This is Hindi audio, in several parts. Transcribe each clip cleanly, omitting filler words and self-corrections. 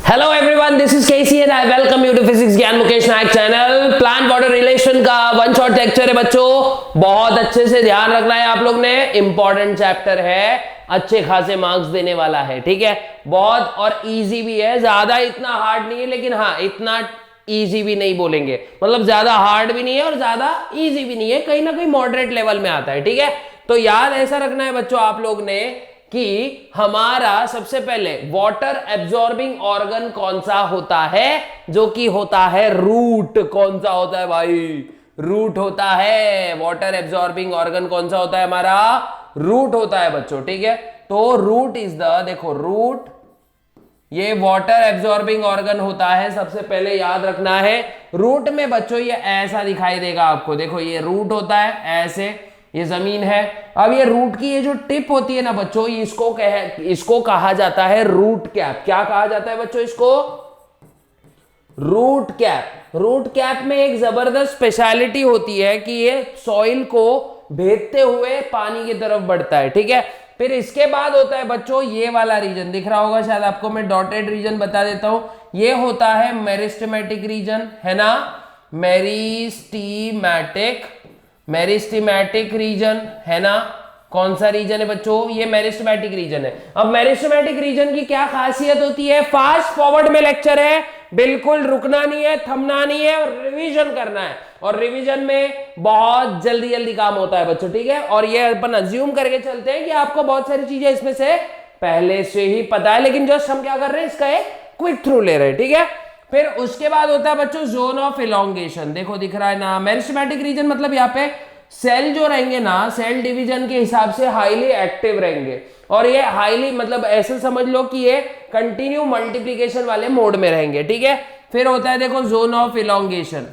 Hello everyone, this is KC and I welcome you to physics Gyan Mukesh Nayak channel. Plant water relation का वन शॉट लेक्चर है बच्चों, बहुत अच्छे से ध्यान रखना है आप लोग ने। इंपॉर्टेंट चैप्टर है, अच्छे खासे मार्क्स देने वाला है, ठीक है। बहुत और इजी भी है, ज्यादा इतना हार्ड नहीं है, लेकिन हाँ इतना इजी भी नहीं बोलेंगे, मतलब ज्यादा हार्ड भी नहीं है और ज्यादा इजी भी नहीं है, कहीं ना कहीं मॉडरेट लेवल में आता है, ठीक है। तो याद ऐसा रखना है बच्चों आप लोग ने कि हमारा सबसे पहले वाटर एब्जॉर्बिंग ऑर्गन कौन सा होता है, जो कि होता है रूट। कौन सा होता है भाई? रूट होता है। वाटर एब्जॉर्बिंग ऑर्गन कौन सा होता है? हमारा रूट होता है बच्चों, ठीक है। तो रूट इज द, देखो रूट ये वाटर एब्जॉर्बिंग ऑर्गन होता है, सबसे पहले याद रखना है। रूट में बच्चों ये ऐसा दिखाई देगा आपको, देखो ये रूट होता है ऐसे, ये जमीन है। अब ये रूट की ये जो टिप होती है ना बच्चों, इसको कहा जाता है रूट कैप। क्या कहा जाता है बच्चों इसको? Root cap. रूट कैप में एक जबरदस्त स्पेशलिटी होती है कि ये सॉइल को भेदते हुए पानी की तरफ बढ़ता है, ठीक है। फिर इसके बाद होता है बच्चों ये वाला रीजन, दिख रहा होगा शायद आपको, मैं डॉटेड रीजन बता देता हूं। ये होता है मेरिस्टेमेटिक रीजन, है ना। मेरिस्टेमेटिक रीजन है ना। कौन सा रीजन है बच्चों? ये मेरिस्टेमेटिक रीजन है। अब मेरिस्टेमेटिक रीजन की क्या खासियत होती है? फास्ट फॉरवर्ड में लेक्चर है, बिल्कुल रुकना नहीं है, थमना नहीं है और रिवीजन करना है। और रिवीजन में बहुत जल्दी जल्दी काम होता है बच्चों, ठीक है। और ये अपन अज्यूम करके चलते हैं कि आपको बहुत सारी चीजें इसमें से पहले से ही पता है, लेकिन जस्ट हम क्या कर रहे हैं, इसका एक क्विक थ्रू ले रहे हैं, ठीक है। फिर उसके बाद होता है बच्चों जोन ऑफ इलोंगेशन। देखो दिख रहा है ना, मेरिस्टेमेटिक रीजन मतलब यहाँ पे सेल जो रहेंगे ना, सेल डिवीजन के हिसाब से हाईली एक्टिव रहेंगे। और ये हाईली मतलब ऐसे समझ लो कि ये कंटिन्यू मल्टीप्लीकेशन वाले मोड में रहेंगे, ठीक है। फिर होता है देखो जोन ऑफ इलोंगेशन।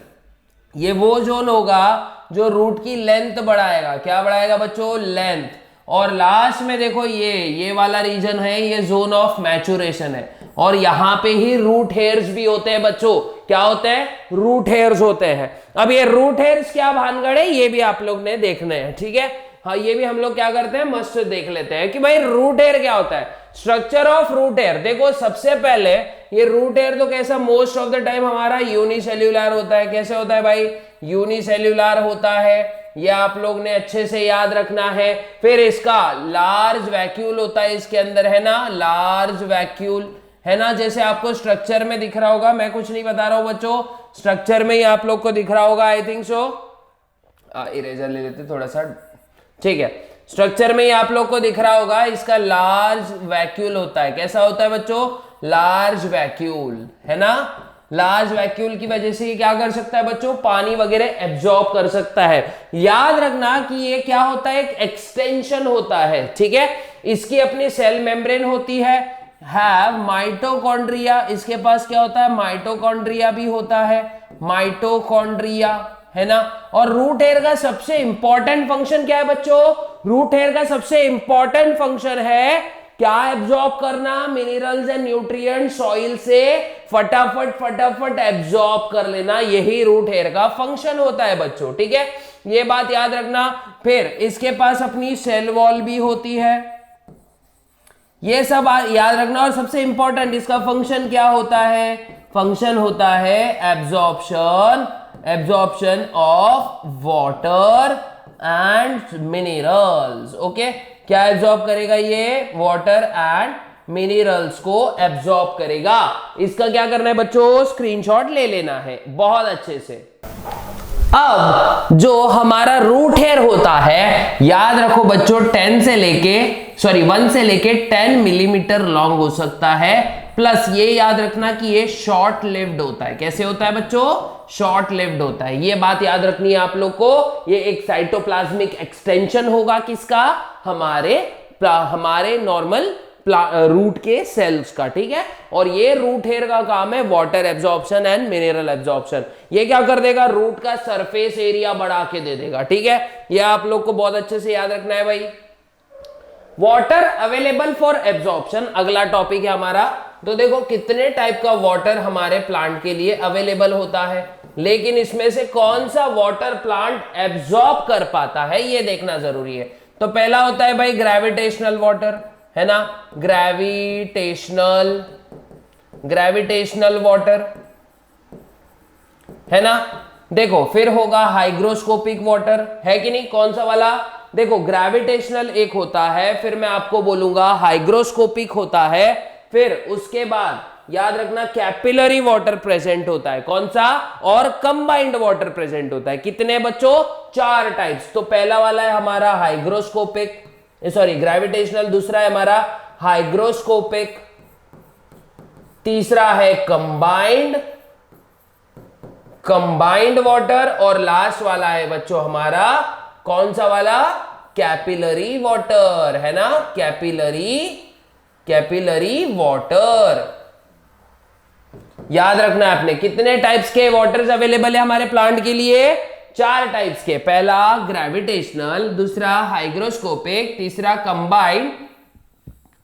ये वो जोन होगा जो रूट की लेंथ बढ़ाएगा। क्या बढ़ाएगा बच्चों? लेंथ। और लास्ट में देखो ये वाला रीजन है, ये जोन ऑफ मैचुरेशन है। और यहां पे ही रूट हेयर्स भी होते हैं बच्चों। क्या होते हैं? रूट हेयर्स होते हैं। अब ये रूट हेयर्स क्या भानगढ़ है, ये भी आप लोग ने देखने हैं, ठीक है। हाँ, ये भी हम लोग क्या करते हैं, मस्त देख लेते हैं कि भाई रूट हेयर क्या होता है। स्ट्रक्चर ऑफ रूट हेयर, देखो सबसे पहले ये रूट हेयर तो कैसा मोस्ट ऑफ द टाइम हमारा यूनिसेल्यूलर होता है। कैसे होता है भाई? यूनिसेल्यूलर होता है, ये आप लोग ने अच्छे से याद रखना है। फिर इसका लार्ज वैक्यूल होता है इसके अंदर, है ना, लार्ज वैक्यूल, है ना। जैसे आपको स्ट्रक्चर में दिख रहा होगा, मैं कुछ नहीं बता रहा हूं बच्चों, स्ट्रक्चर में ही आप लोग को दिख रहा होगा, आई थिंक सो। इरेजर ले लेते थोड़ा सा, ठीक है। स्ट्रक्चर में ही आप लोग को दिख रहा होगा, इसका लार्ज वैक्यूल होता है। कैसा होता है बच्चों? लार्ज वैक्यूल, है ना। लार्ज वैक्यूल की वजह से ये क्या कर सकता है बच्चों? पानी वगैरह एब्जॉर्ब कर सकता है। याद रखना कि ये क्या होता है, एक एक्सटेंशन होता है, ठीक है। इसकी अपनी सेल मेम्ब्रेन होती है, हैव माइटोकॉन्ड्रिया। इसके पास क्या होता है? माइटोकॉन्ड्रिया भी होता है, माइटोकॉन्ड्रिया, है ना। और रूट हेयर का सबसे इंपॉर्टेंट फंक्शन क्या है बच्चों? रूट हेयर का सबसे इंपॉर्टेंट फंक्शन है क्या? एब्जॉर्ब करना मिनरल्स एंड न्यूट्रिएंट सॉइल से फटाफट एब्जॉर्ब कर लेना, यही रूट हेयर का फंक्शन होता है बच्चों, ठीक है। ये बात याद रखना। फिर इसके पास अपनी सेल वॉल भी होती है, ये सब याद रखना। और सबसे इंपॉर्टेंट इसका फंक्शन क्या होता है? फंक्शन होता है absorption of water and minerals. Okay, क्या एब्जॉर्ब करेगा ये? वाटर एंड मिनरल्स को एब्जॉर्ब करेगा। इसका क्या करना है बच्चों? स्क्रीनशॉट ले लेना है बहुत अच्छे से। अब जो हमारा रूट हेयर होता है, याद रखो बच्चों, 1 से लेके 10 मिलीमीटर लॉन्ग हो सकता है। प्लस ये याद रखना कि ये शॉर्ट लिव्ड होता है। कैसे होता है बच्चों? शॉर्ट लिव्ड होता है। ये बात याद रखनी है आप लोग को। ये एक साइटोप्लाज्मिक एक्सटेंशन होगा किसका? हमारे नॉर्मल रूट के सेल्स का, ठीक है। और ये रूट हेयर का काम है water absorption and mineral absorption. ये क्या कर देगा? रूट का सरफेस एरिया बढ़ा के दे देगा, ठीक है। ये आप लोग को बहुत अच्छे से याद रखना है भाई। वाटर अवेलेबल फॉर एब्जॉर्प्शन अगला टॉपिक है हमारा। तो देखो कितने टाइप का वाटर हमारे प्लांट के लिए अवेलेबल होता है, लेकिन इसमें से कौन सा वाटर प्लांट एब्जॉर्ब कर पाता है ये देखना जरूरी है। तो पहला होता है भाई ग्रेविटेशनल वाटर, है ना, ग्रेविटेशनल ग्रेविटेशनल वाटर, है ना। देखो फिर होगा हाइग्रोस्कोपिक वाटर, है कि नहीं, कौन सा वाला, देखो ग्रेविटेशनल एक होता है, फिर मैं आपको बोलूंगा हाइग्रोस्कोपिक होता है, फिर उसके बाद याद रखना कैपिलरी वाटर प्रेजेंट होता है, कौन सा, और कंबाइंड वाटर प्रेजेंट होता है। कितने बच्चों, 4 टाइप्स। तो पहला वाला है हमारा हाइग्रोस्कोपिक, सॉरी ग्रेविटेशनल, दूसरा है हमारा हाइग्रोस्कोपिक, तीसरा है कंबाइंड वाटर, और लास्ट वाला है बच्चों हमारा कौन सा वाला, कैपिलरी वाटर, है ना, कैपिलरी वाटर। याद रखना है आपने, कितने टाइप्स के वाटर्स अवेलेबल है हमारे प्लांट के लिए, 4 टाइप्स के, पहला ग्रेविटेशनल, दूसरा हाइग्रोस्कोपिक, तीसरा कंबाइंड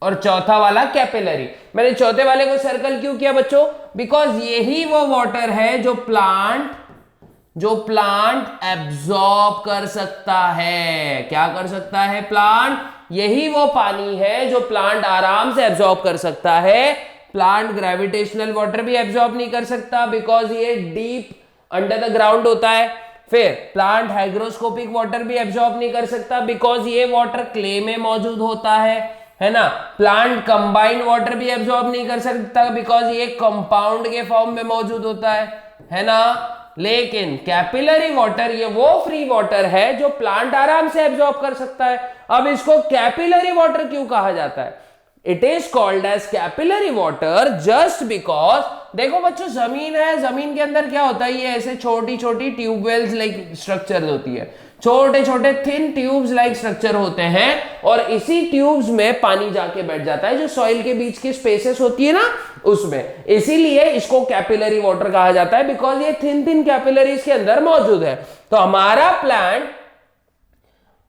और चौथा वाला कैपिलरी। मैंने चौथे वाले को सर्कल क्यों किया बच्चों, बिकॉज यही वो वाटर है जो प्लांट एब्जॉर्ब कर सकता है। क्या कर सकता है प्लांट, यही वो पानी है जो प्लांट आराम से एब्जॉर्ब कर सकता है। प्लांट ग्रेविटेशनल वाटर भी एब्जॉर्ब नहीं कर सकता बिकॉज ये डीप अंडर द ग्राउंड होता है। फिर प्लांट हाइग्रोस्कोपिक वाटर भी एब्जॉर्ब नहीं कर सकता बिकॉज ये वाटर क्ले में मौजूद होता है ना। प्लांट कंबाइंड वाटर भी एब्जॉर्ब नहीं कर सकता बिकॉज ये कंपाउंड के फॉर्म में मौजूद होता है ना। लेकिन कैपिलरी वाटर ये वो फ्री वाटर है जो प्लांट आराम से एब्जॉर्ब कर सकता है। अब इसको कैपिलरी वाटर क्यों कहा जाता है, it is called as capillary water just because, देखो बच्चों जमीन है, जमीन के अंदर क्या होता है, ये ऐसे छोटी छोटी ट्यूबवेल्स लाइक स्ट्रक्चर होती है, छोटे छोटे थिन ट्यूब्स लाइक स्ट्रक्चर होते हैं, और इसी ट्यूब्स में पानी जाके बैठ जाता है जो सॉइल के बीच की स्पेसेस होती है ना उसमें। इसीलिए इसको कैपिलरी वाटर कहा जाता है बिकॉज ये थिन थिन कैपिलरीज के अंदर मौजूद है। तो हमारा प्लांट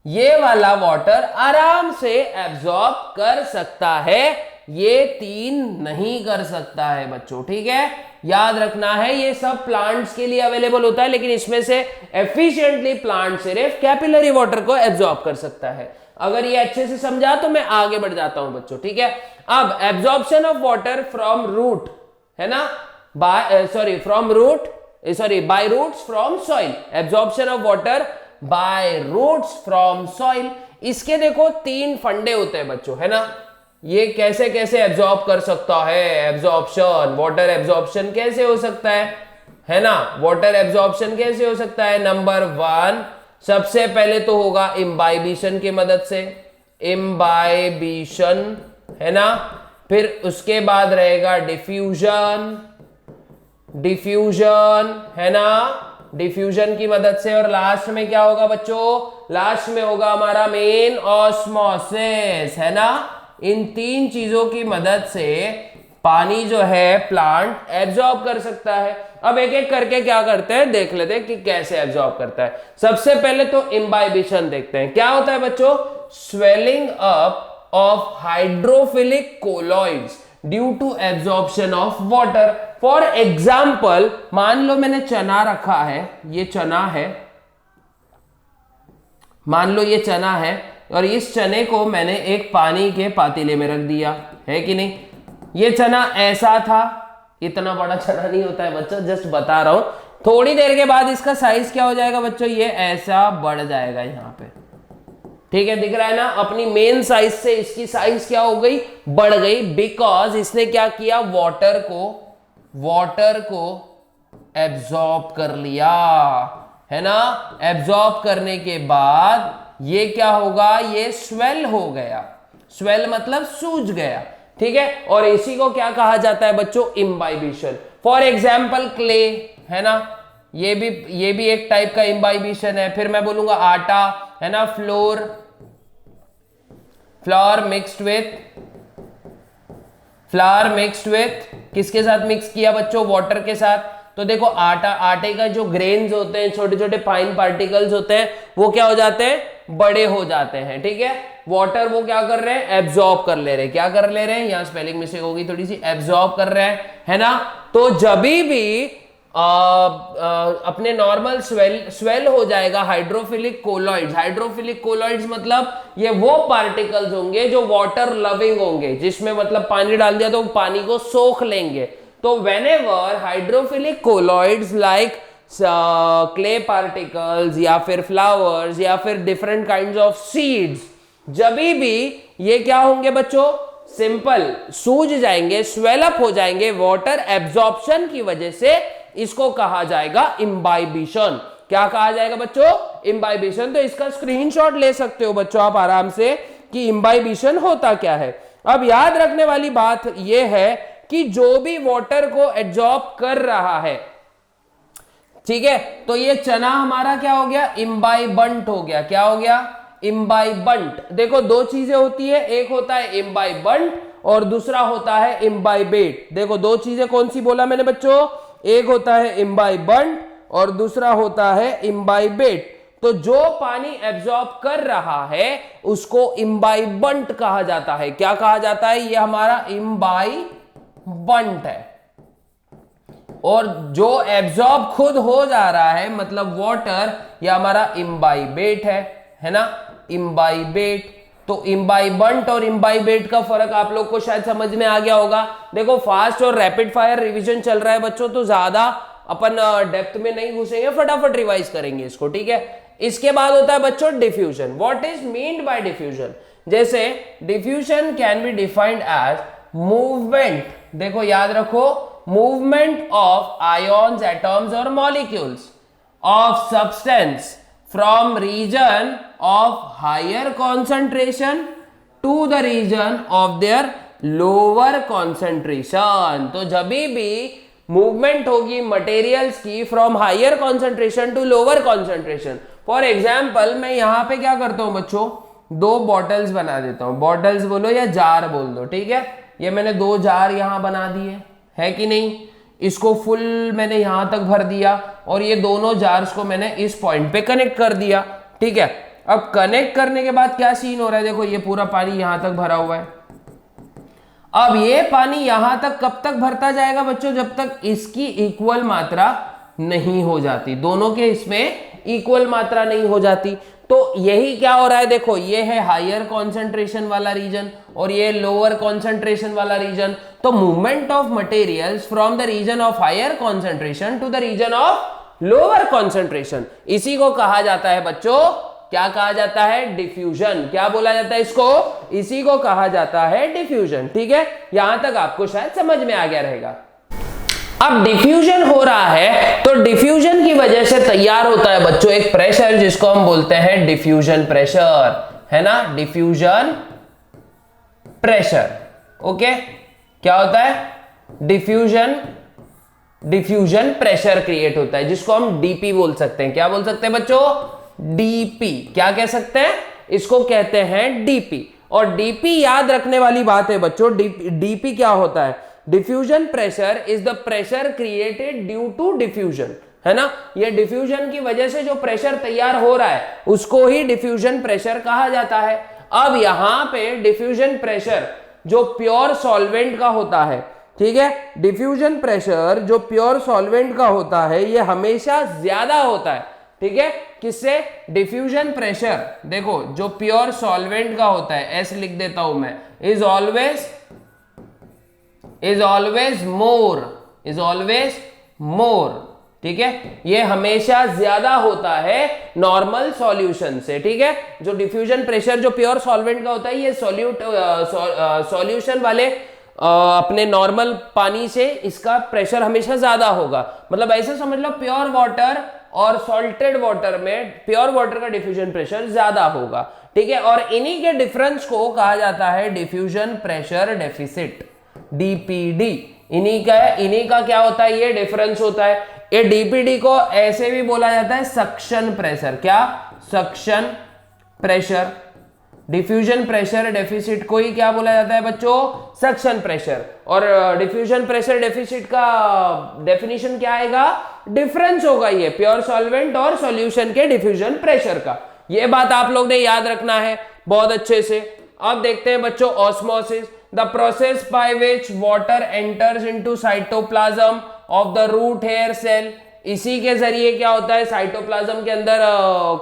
ये वाला वाटर आराम से एब्जॉर्ब कर सकता है, ये 3 नहीं कर सकता है बच्चों, ठीक है। याद रखना है ये सब प्लांट्स के लिए अवेलेबल होता है, लेकिन इसमें से एफिशिएंटली प्लांट सिर्फ कैपिलरी वाटर को एब्जॉर्ब कर सकता है। अगर ये अच्छे से समझा तो मैं आगे बढ़ जाता हूं बच्चों, ठीक है। अब absorption of water from root, है ना, by roots from soil, absorption of water by roots from soil. इसके देखो 3 फंडे होते हैं बच्चों, है ना। ये कैसे कैसे एब्जॉर्ब कर सकता है, एब्जॉर्प्शन, वाटर एब्जॉर्प्शन कैसे हो सकता है ना, वाटर एब्जॉर्प्शन कैसे हो सकता है। नंबर 1 सबसे पहले तो होगा इम्बाइबिशन की मदद से, इम्बाइबिशन, है ना। फिर उसके बाद रहेगा डिफ्यूजन, है ना, डिफ्यूजन की मदद से, और लास्ट में क्या होगा बच्चों, लास्ट में होगा हमारा मेन ऑस्मोसिस, है ना। इन 3 चीजों की मदद से पानी जो है प्लांट एब्जॉर्ब कर सकता है। अब एक एक करके क्या करते हैं देख लेते हैं कि कैसे एब्जॉर्ब करता है। सबसे पहले तो इम्बाइबिशन देखते हैं, क्या होता है बच्चों, swelling up of hydrophilic colloids due to absorption of water. For example मान लो मैंने चना रखा है, ये चना है, मान लो ये चना है, और इस चने को मैंने एक पानी के पातीले में रख दिया, है कि नहीं। ये चना ऐसा था, इतना बड़ा चना नहीं होता है बच्चों, जस्ट बता रहा हूं। थोड़ी देर के बाद इसका साइज क्या हो जाएगा बच्चों, ये ऐसा बढ़ जाएगा यहाँ पे, ठीक है, दिख रहा है ना। अपनी मेन साइज से इसकी साइज क्या हो गई, बढ़ गई, बिकॉज इसने क्या किया, वाटर को एब्जॉर्ब कर लिया, है ना। एब्जॉर्ब करने के बाद ये क्या होगा, ये स्वेल हो गया, स्वेल मतलब सूज गया, ठीक है। और इसी को क्या कहा जाता है बच्चों, इम्बाइबिशन। फॉर एग्जाम्पल क्ले, है ना, ये भी एक टाइप का इम्बाइबिशन है। फिर मैं बोलूंगा आटा, है ना, फ्लोर मिक्स्ड विथ किसके साथ मिक्स किया बच्चों, वाटर के साथ। तो देखो आटे का जो ग्रेन्स होते हैं, छोटे छोटे फाइन पार्टिकल्स होते हैं, वो क्या हो जाते हैं, बड़े हो जाते हैं, ठीक है। वाटर वो क्या कर रहे हैं, एब्जॉर्ब कर ले रहे हैं। क्या कर ले रहे हैं, यहां स्पेलिंग मिस्टेक होगी थोड़ी सी, एब्जॉर्ब कर रहे हैं, है ना। तो जब भी अपने नॉर्मल स्वेल हो जाएगा हाइड्रोफिलिक कोलॉइड्स। हाइड्रोफिलिक कोलॉइड्स मतलब ये वो पार्टिकल्स होंगे जो वाटर लविंग होंगे, जिसमें मतलब पानी डाल दिया तो पानी को सोख लेंगे। तो whenever hydrophilic colloids like clay particles या फिर फ्लावर्स या फिर डिफरेंट काइंड्स ऑफ सीड्स, जब भी ये क्या होंगे बच्चों, सिंपल सूज जाएंगे, स्वेलअप हो जाएंगे वाटर एब्जॉर्प्शन की वजह से, इसको कहा जाएगा इम्बाइबिशन। क्या कहा जाएगा बच्चों, इम्बाइबिशन। तो इसका स्क्रीनशॉट ले सकते हो बच्चों आप आराम से कि इम्बाइबिशन होता क्या है। अब याद रखने वाली बात यह है कि जो भी वाटर को एब्जॉर्ब कर रहा है, ठीक है, तो ये चना हमारा क्या हो गया, इम्बाइबंट हो गया। क्या हो गया, इम्बाइबंट। देखो दो चीजें होती है, एक होता है इम्बाइबंट और दूसरा होता है इम्बाइबेट। देखो दो चीजें कौन सी बोला मैंने बच्चों, एक होता है इम्बाइबंट और दूसरा होता है इम्बाइबेट। तो जो पानी एब्जॉर्ब कर रहा है उसको इम्बाइबंट कहा जाता है। क्या कहा जाता है, ये हमारा इम्बाइबंट है। और जो एब्जॉर्ब खुद हो जा रहा है मतलब वाटर, ये हमारा इम्बाइबेट है ना, इम्बाइबेट। तो इम्बाइबंट और इम्बाइबेट का फर्क आप लोग को शायद समझ में आ गया होगा। देखो फास्ट और रैपिड फायर रिवीजन चल रहा है बच्चों, तो ज्यादा अपन डेप्थ में नहीं घुसेंगे, फटाफट रिवाइज करेंगे इसको, ठीक है। इसके बाद होता है बच्चों diffusion. What is meant by diffusion, जैसे diffusion can be defined as movement, देखो याद रखो, मूवमेंट ऑफ आयॉन्स, एटॉम्स और molecules of substance from region of higher concentration to the region of their lower concentration। तो जब भी मूवमेंट होगी मटेरियल्स की from higher concentration to lower concentration, for example मैं यहां पे क्या करता हूं बच्चों, दो बॉटल्स बना देता हूं, बॉटल्स बोलो या जार बोल दो, ठीक है। ये मैंने दो जार यहां बना दिए, है कि नहीं, इसको फुल मैंने यहां तक भर दिया और ये दोनों जार्स को मैंने इस पॉइंट पे कनेक्ट कर दिया, ठीक है। अब कनेक्ट करने के बाद क्या सीन हो रहा है, देखो ये पूरा पानी यहां तक भरा हुआ है। अब ये पानी यहां तक कब तक भरता जाएगा बच्चों, जब तक इसकी इक्वल मात्रा नहीं हो जाती, दोनों के इसमें इक्वल मात्रा नहीं हो जाती। तो यही क्या हो रहा है, देखो ये है हायर कॉन्सेंट्रेशन वाला रीजन और ये लोअर कॉन्सेंट्रेशन वाला रीजन। तो movement of materials from the region of higher concentration to the region of lower concentration, इसी को कहा जाता है बच्चों, क्या कहा जाता है, डिफ्यूजन। क्या बोला जाता है इसको, इसी को कहा जाता है डिफ्यूजन, ठीक है। यहां तक आपको शायद समझ में आ गया रहेगा। अब डिफ्यूजन हो रहा है तो डिफ्यूजन की वजह से तैयार होता है बच्चों एक प्रेशर जिसको हम बोलते हैं डिफ्यूजन प्रेशर, है ना, डिफ्यूजन प्रेशर। ओके, क्या होता है, डिफ्यूजन प्रेशर क्रिएट होता है जिसको हम डीपी बोल सकते हैं। क्या बोल सकते हैं बच्चों, डीपी। क्या कह सकते हैं, इसको कहते हैं डीपी। और डीपी याद रखने वाली बात है बच्चों, डीपी क्या होता है, diffusion pressure is the pressure created due to diffusion, है ना। ये डिफ्यूजन की वजह से जो प्रेशर तैयार हो रहा है उसको ही डिफ्यूजन प्रेशर कहा जाता है। अब यहां पे डिफ्यूजन प्रेशर जो प्योर सॉल्वेंट का होता है, ठीक है, डिफ्यूजन प्रेशर जो प्योर सॉल्वेंट का होता है ये हमेशा ज्यादा होता है, ठीक है, किससे, डिफ्यूजन प्रेशर देखो जो प्योर सॉल्वेंट का होता है, ऐसे लिख देता हूं मैं, इज ऑलवेज मोर, ठीक है, ये हमेशा ज्यादा होता है नॉर्मल सॉल्यूशन से, ठीक है। जो डिफ्यूजन प्रेशर जो प्योर सॉल्वेंट का होता है ये सॉल्यूशन वाले अपने नॉर्मल पानी से इसका प्रेशर हमेशा ज्यादा होगा। मतलब ऐसे समझ लो प्योर वाटर और सॉल्टेड वाटर में प्योर वाटर का डिफ्यूजन प्रेशर ज्यादा होगा, ठीक है। और इन्हीं के डिफरेंस को कहा जाता है डिफ्यूजन प्रेशर डेफिसिट, डीपीडी। इन्हीं का क्या होता है, ये डिफरेंस होता है। ये डीपीडी को ऐसे भी बोला जाता है सक्शन प्रेशर। क्या, suction pressure. Diffusion pressure deficit को ही क्या बोला जाता है बच्चों, सक्शन प्रेशर। और डिफ्यूजन प्रेशर डेफिसिट का डेफिनेशन क्या आएगा, डिफरेंस होगा ये प्योर सॉल्वेंट और सॉल्यूशन के डिफ्यूजन प्रेशर का। ये बात आप लोग ने याद रखना है बहुत अच्छे से। अब देखते हैं बच्चों osmosis, the process by which water enters into cytoplasm of the root hair cell. इसी के जरिए क्या होता है, साइटोप्लाज्म के अंदर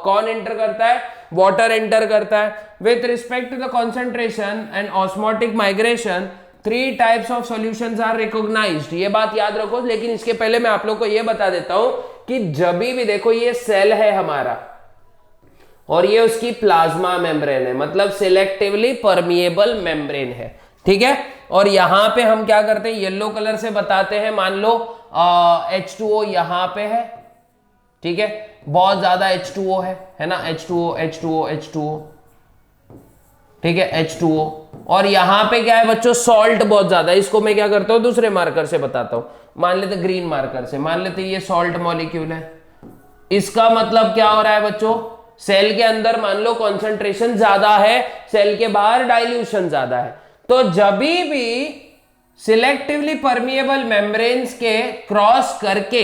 कौन एंटर करता है, वाटर एंटर करता है। With respect to the concentration and osmotic migration 3 types of solutions are recognised. ये बात याद रखो, लेकिन इसके पहले मैं आप लोग को ये बता देता हूं कि जब भी देखो ये सेल है हमारा और ये उसकी प्लाज्मा मेम्ब्रेन है, मतलब सिलेक्टिवली परमिएबल मेम्ब्रेन है, ठीक है। और यहां पे हम क्या करते हैं, येलो कलर से बताते हैं। मान लो H2O यहां पे है, ठीक है, बहुत ज्यादा H2O है ना, H2O H2O H2O, ठीक है, H2O। और यहां पे क्या है बच्चों, सॉल्ट बहुत ज्यादा है। इसको मैं क्या करता हूं, दूसरे मार्कर से बताता हूं। मान लेते ग्रीन मार्कर से, मान लेते ये सॉल्ट मॉलिक्यूल है। इसका मतलब क्या हो रहा है बच्चों, सेल के अंदर मान लो कॉन्सेंट्रेशन ज्यादा है, सेल के बाहर डाइल्यूशन ज्यादा है। तो जब भी सिलेक्टिवली परमिएबल मेम्ब्रेन्स के क्रॉस करके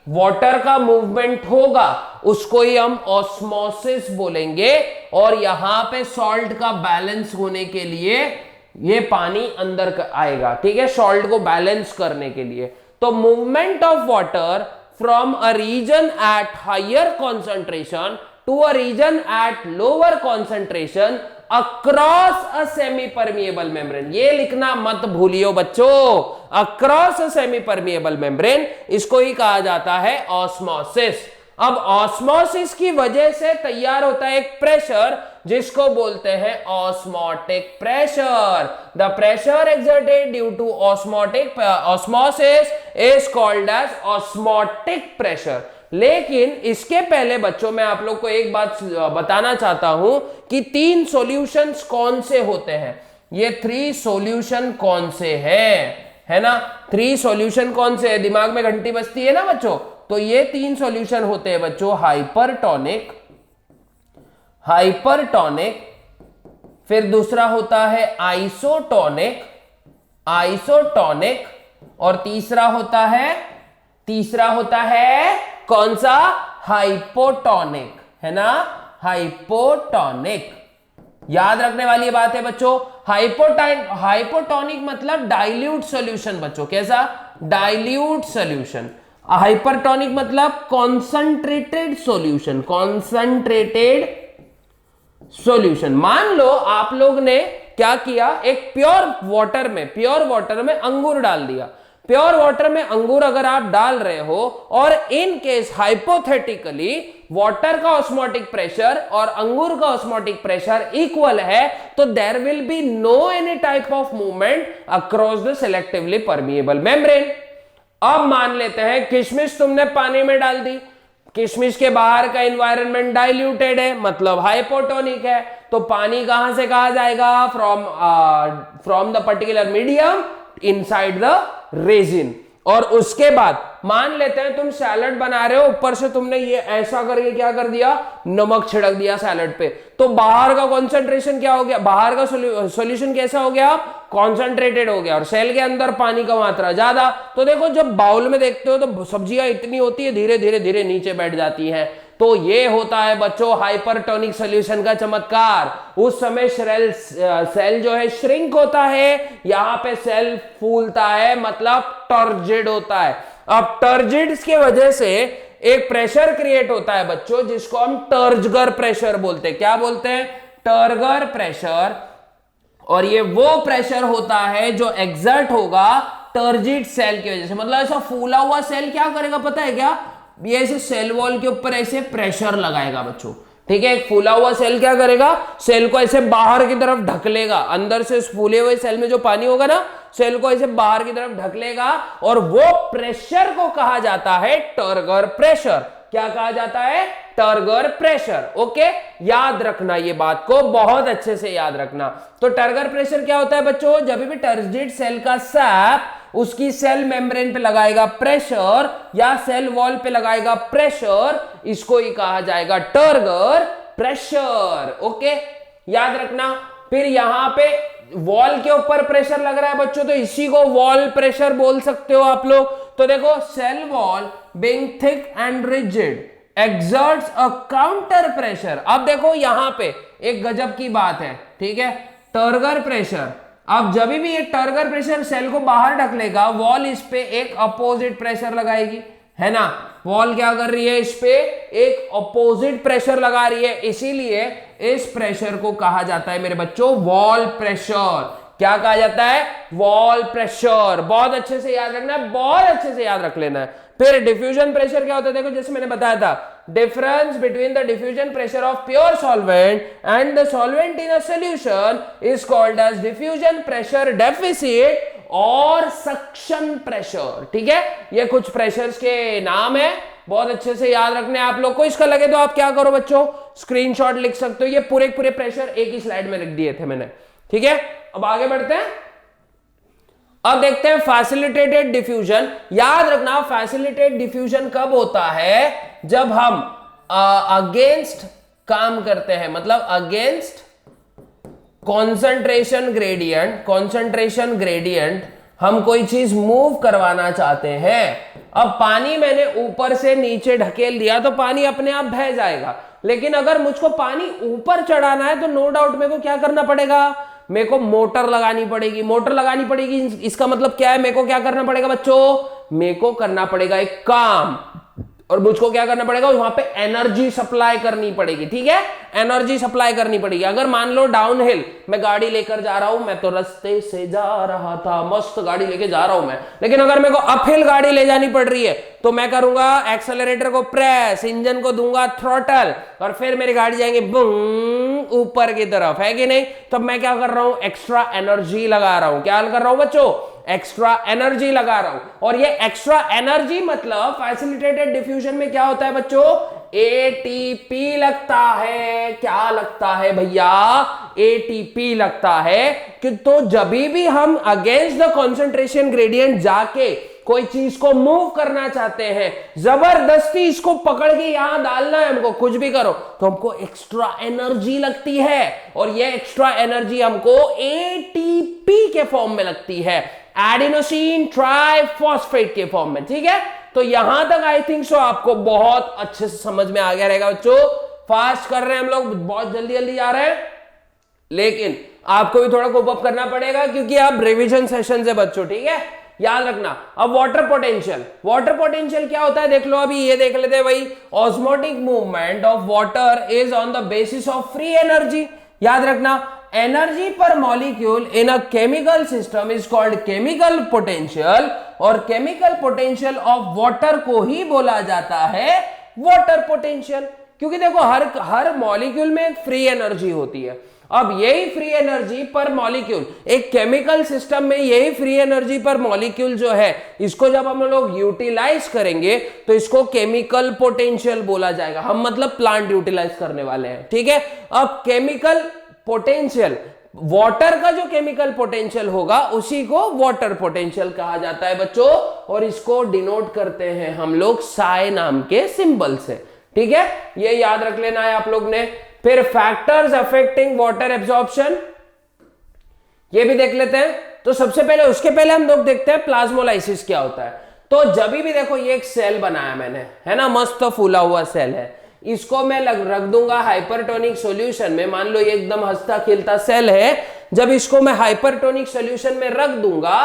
वाटर का मूवमेंट होगा, उसको ही हम ऑस्मोसिस बोलेंगे। और यहां पे सॉल्ट का बैलेंस होने के लिए ये पानी अंदर आएगा, ठीक है, सॉल्ट को बैलेंस करने के लिए। तो movement of water from a region at higher concentration to a region at lower concentration across a semi permeable membrane. ये लिखना मत भूलियो बच्चों, across a semi permeable membrane, इसको ही कहा जाता है ऑस्मोसिस। अब ऑस्मोसिस की वजह से तैयार होता है एक प्रेशर, जिसको बोलते हैं osmotic pressure. The pressure exerted due to osmosis is called as osmotic pressure. लेकिन इसके पहले बच्चों मैं आप लोग को एक बात बताना चाहता हूं कि 3 सॉल्यूशंस कौन से होते हैं। ये 3 सॉल्यूशन कौन से हैं, है ना, 3 सॉल्यूशन कौन से है, दिमाग में घंटी बजती है ना बच्चों। तो ये 3 सॉल्यूशन होते हैं बच्चों, हाइपरटोनिक, हाइपरटोनिक, फिर दूसरा होता है आइसोटोनिक, आइसोटोनिक, और तीसरा होता है कौन सा, हाइपोटोनिक, है ना, हाइपोटोनिक। याद रखने वाली बात है बच्चों, हाइपोटोनिक मतलब डाइल्यूट सॉल्यूशन बच्चों, कैसा, डाइल्यूट सॉल्यूशन। हाइपरटोनिक मतलब कॉन्संट्रेटेड सॉल्यूशन, कॉन्संट्रेटेड सॉल्यूशन। मान लो आप लोग ने क्या किया, एक प्योर वाटर में अंगूर डाल दिया। प्योर वाटर में अंगूर अगर आप डाल रहे हो और इन केस हाइपोथेटिकली वाटर का ऑस्मोटिक प्रेशर और अंगूर का ऑस्मोटिक प्रेशर इक्वल है, तो there will be no any type of movement across the selectively permeable membrane. अब मान लेते हैं किशमिश तुमने पानी में डाल दी, किशमिश के बाहर का एनवायरनमेंट डाइल्यूटेड है, मतलब हाइपोटोनिक है। तो पानी कहां से कहा जाएगा, from the particular medium inside the resin. और उसके बाद मान लेते हैं तुम सैलड बना रहे हो, ऊपर से तुमने ये ऐसा करके क्या कर दिया, नमक छिड़क दिया सैलड पे, तो बाहर का कॉन्सेंट्रेशन क्या हो गया, बाहर का सॉल्यूशन कैसा हो गया, कॉन्सेंट्रेटेड हो गया, और सेल के अंदर पानी का मात्रा ज्यादा। तो देखो जब बाउल में देखते हो तो सब्जियां इतनी होती है, धीरे धीरे धीरे नीचे बैठ जाती हैं। तो ये होता है बच्चों हाइपरटोनिक सॉल्यूशन का चमत्कार। उस समय सेल जो है श्रिंक होता है, यहां पे सेल फूलता है, मतलब टर्जिड होता है। अब टर्जिड्स की वजह से एक प्रेशर क्रिएट होता है बच्चों, जिसको हम टर्जगर प्रेशर बोलते हैं। क्या बोलते हैं, टर्गर प्रेशर। और ये वो प्रेशर होता है जो एग्जर्ट होगा टर्जिड सेल की वजह से। मतलब ऐसा फूला हुआ सेल क्या करेगा पता है क्या, ये ऐसे सेल वॉल के ऊपर ऐसे प्रेशर लगाएगा बच्चों, ठीक है। एक फूला हुआ सेल क्या करेगा, सेल को ऐसे बाहर की तरफ ढकलेगा, अंदर से फूले हुए सेल में जो पानी होगा ना, सेल को ऐसे बाहर की तरफ ढकलेगा, और वो प्रेशर को कहा जाता है टर्गर प्रेशर। क्या कहा जाता है, टर्गर प्रेशर। ओके, याद रखना ये बात को, बहुत अच्छे से याद रखना। तो टर्गर प्रेशर क्या होता है बच्चों, जब भी टर्जिड सेल का सैप उसकी सेल मेम्ब्रेन पे लगाएगा प्रेशर या सेल वॉल पे लगाएगा प्रेशर, इसको ही कहा जाएगा टर्गर प्रेशर। ओके, याद रखना। फिर यहां पे वॉल के ऊपर प्रेशर लग रहा है बच्चों, तो इसी को वॉल प्रेशर बोल सकते हो आप लोग। तो देखो, cell wall being thick and rigid exerts a counter pressure। अब देखो यहां पे एक गजब की बात है, ठीक है। टर्गर प्रेशर अब जब भी ये टर्गर प्रेशर सेल को बाहर ढकलेगा, वॉल इस पे एक अपोजिट प्रेशर लगाएगी, है ना। वॉल क्या कर रही है, इस पे एक अपोजिट प्रेशर लगा रही है, इसीलिए इस प्रेशर को कहा जाता है मेरे बच्चों वॉल प्रेशर। क्या कहा जाता है, वॉल प्रेशर। बहुत अच्छे से याद रखना है, बहुत अच्छे से याद रख लेना है। फिर डिफ्यूजन प्रेशर क्या होता है, देखो जैसे मैंने बताया था, difference between the diffusion pressure of pure solvent and the solvent in a solution is called as diffusion pressure deficit और सक्शन प्रेशर। ठीक है, ये कुछ प्रेशर्स के नाम है, बहुत अच्छे से याद रखने आप लोग को। इसका लगे तो आप क्या करो बच्चों, स्क्रीनशॉट लिख सकते हो। ये पूरे पूरे प्रेशर एक ही स्लाइड में लिख दिए थे मैंने। ठीक है, अब आगे बढ़ते हैं। अब देखते हैं फैसिलिटेटेड डिफ्यूजन। याद रखना फैसिलिटेटेड डिफ्यूजन कब होता है, जब हम अगेंस्ट काम करते हैं, मतलब अगेंस्ट कॉन्सेंट्रेशन ग्रेडियंट हम कोई चीज मूव करवाना चाहते हैं। अब पानी मैंने ऊपर से नीचे ढकेल दिया तो पानी अपने आप बह जाएगा, लेकिन अगर मुझको पानी ऊपर चढ़ाना है तो नो डाउट मेरे को क्या करना पड़ेगा, मेरे को मोटर लगानी पड़ेगी। इसका मतलब क्या है, मेरे को क्या करना पड़ेगा बच्चों, मेरे को करना पड़ेगा एक काम, और मुझको क्या करना पड़ेगा, वहां पे एनर्जी सप्लाई करनी पड़ेगी। ठीक है, एनर्जी सप्लाई करनी पड़ेगी। अगर मान लो डाउन हिल मैं गाड़ी लेकर जा रहा हूं, मैं तो रास्ते से जा रहा था, मस्त गाड़ी लेके जा रहा हूं मैं, लेकिन अगर मेरे को अपहिल गाड़ी ले जानी पड़ रही है तो मैं करूंगा एक्सेलरेटर को प्रेस, इंजन को दूंगा थ्रॉटल, और फिर मेरी गाड़ी जाएंगे बूम ऊपर की तरफ, है कि नहीं। तो मैं क्या कर रहा हूं, एक्स्ट्रा एनर्जी लगा रहा हूं। क्या कर रहा हूं बच्चों, एक्स्ट्रा एनर्जी लगा रहा हूं। और ये एक्स्ट्रा एनर्जी मतलब फैसिलिटेटेड डिफ्यूजन में क्या होता है बच्चों, एटीपी लगता है। क्या लगता है भैया, एटीपी लगता है। कि तो जब भी हम अगेंस्ट द कंसंट्रेशन ग्रेडियंट जाके कोई चीज को मूव करना चाहते हैं, जबरदस्ती इसको पकड़ के यहां डालना है हमको, कुछ भी करो तो हमको एक्स्ट्रा एनर्जी लगती है, और ये एक्स्ट्रा एनर्जी हमको एटीपी के फॉर्म में लगती है, एडिनोसिन ट्राइफॉस्फेट के फॉर्म में। ठीक है, तो यहां तक आई थिंक सो आपको बहुत अच्छे से समझ में आ गया रहेगा बच्चों। फास्ट कर रहे हैं हम लोग, बहुत जल्दी जल्दी जा रहे हैं, लेकिन आपको भी थोड़ा कोप अप करना पड़ेगा क्योंकि आप रिवीजन सेशन से बच्चों। ठीक है, याद रखना। अब वाटर पोटेंशियल क्या होता है देख लो, अभी ये देख लेते हैं भाई। Osmotic movement of water is on the basis of free energy. याद रखना, एनर्जी पर molecule in a chemical system is called chemical potential, और केमिकल पोटेंशियल ऑफ वाटर को ही बोला जाता है वाटर पोटेंशियल। क्योंकि देखो हर मॉलिक्यूल में एक फ्री एनर्जी होती है। अब यही फ्री एनर्जी पर मॉलिक्यूल एक केमिकल सिस्टम में, यही फ्री एनर्जी पर मॉलिक्यूल जो है, इसको जब हम लोग यूटिलाइज करेंगे तो इसको केमिकल पोटेंशियल बोला जाएगा। हम मतलब प्लांट यूटिलाइज करने वाले हैं। ठीक है, अब केमिकल पोटेंशियल, वाटर का जो केमिकल पोटेंशियल होगा उसी को वाटर पोटेंशियल कहा जाता है बच्चों, और इसको डिनोट करते हैं हम लोग साई नाम के सिंबल से। ठीक है, ये याद रख लेना है आप लोग ने। फिर फैक्टर्स अफेक्टिंग वाटर एब्जॉर्प्शन, ये भी देख लेते हैं। तो सबसे पहले, उसके पहले हम लोग देखते हैं प्लाज्मोलाइसिस क्या होता है। तो जब भी देखो ये एक सेल बनाया मैंने, है ना, मस्त फूला हुआ सेल है, इसको मैं रख दूंगा हाइपरटोनिक सॉल्यूशन में। मान लो ये एकदम हंसता खिलता सेल है, जब इसको मैं हाइपरटोनिक सॉल्यूशन में रख दूंगा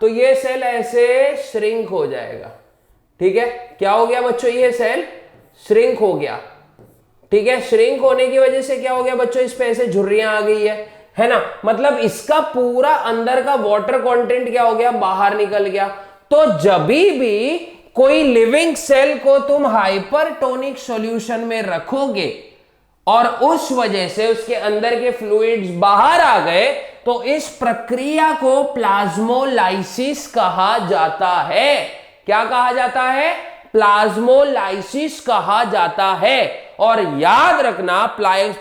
तो ये सेल ऐसे श्रिंक हो जाएगा। ठीक है, क्या हो गया बच्चों, ये सेल श्रिंक हो गया। ठीक है, श्रिंक होने की वजह से क्या हो गया बच्चों, इस पे ऐसे झुर्रियां आ गई है ना, मतलब इसका पूरा अंदर का वाटर कंटेंट क्या हो गया, बाहर निकल गया। तो जब भी कोई लिविंग सेल को तुम हाइपरटोनिक सॉल्यूशन में रखोगे और उस वजह से उसके अंदर के फ्लूइड्स बाहर आ गए, तो इस प्रक्रिया को प्लाज्मोलाइसिस कहा जाता है। क्या कहा जाता है, प्लाज्मोलाइसिस कहा जाता है। और याद रखना,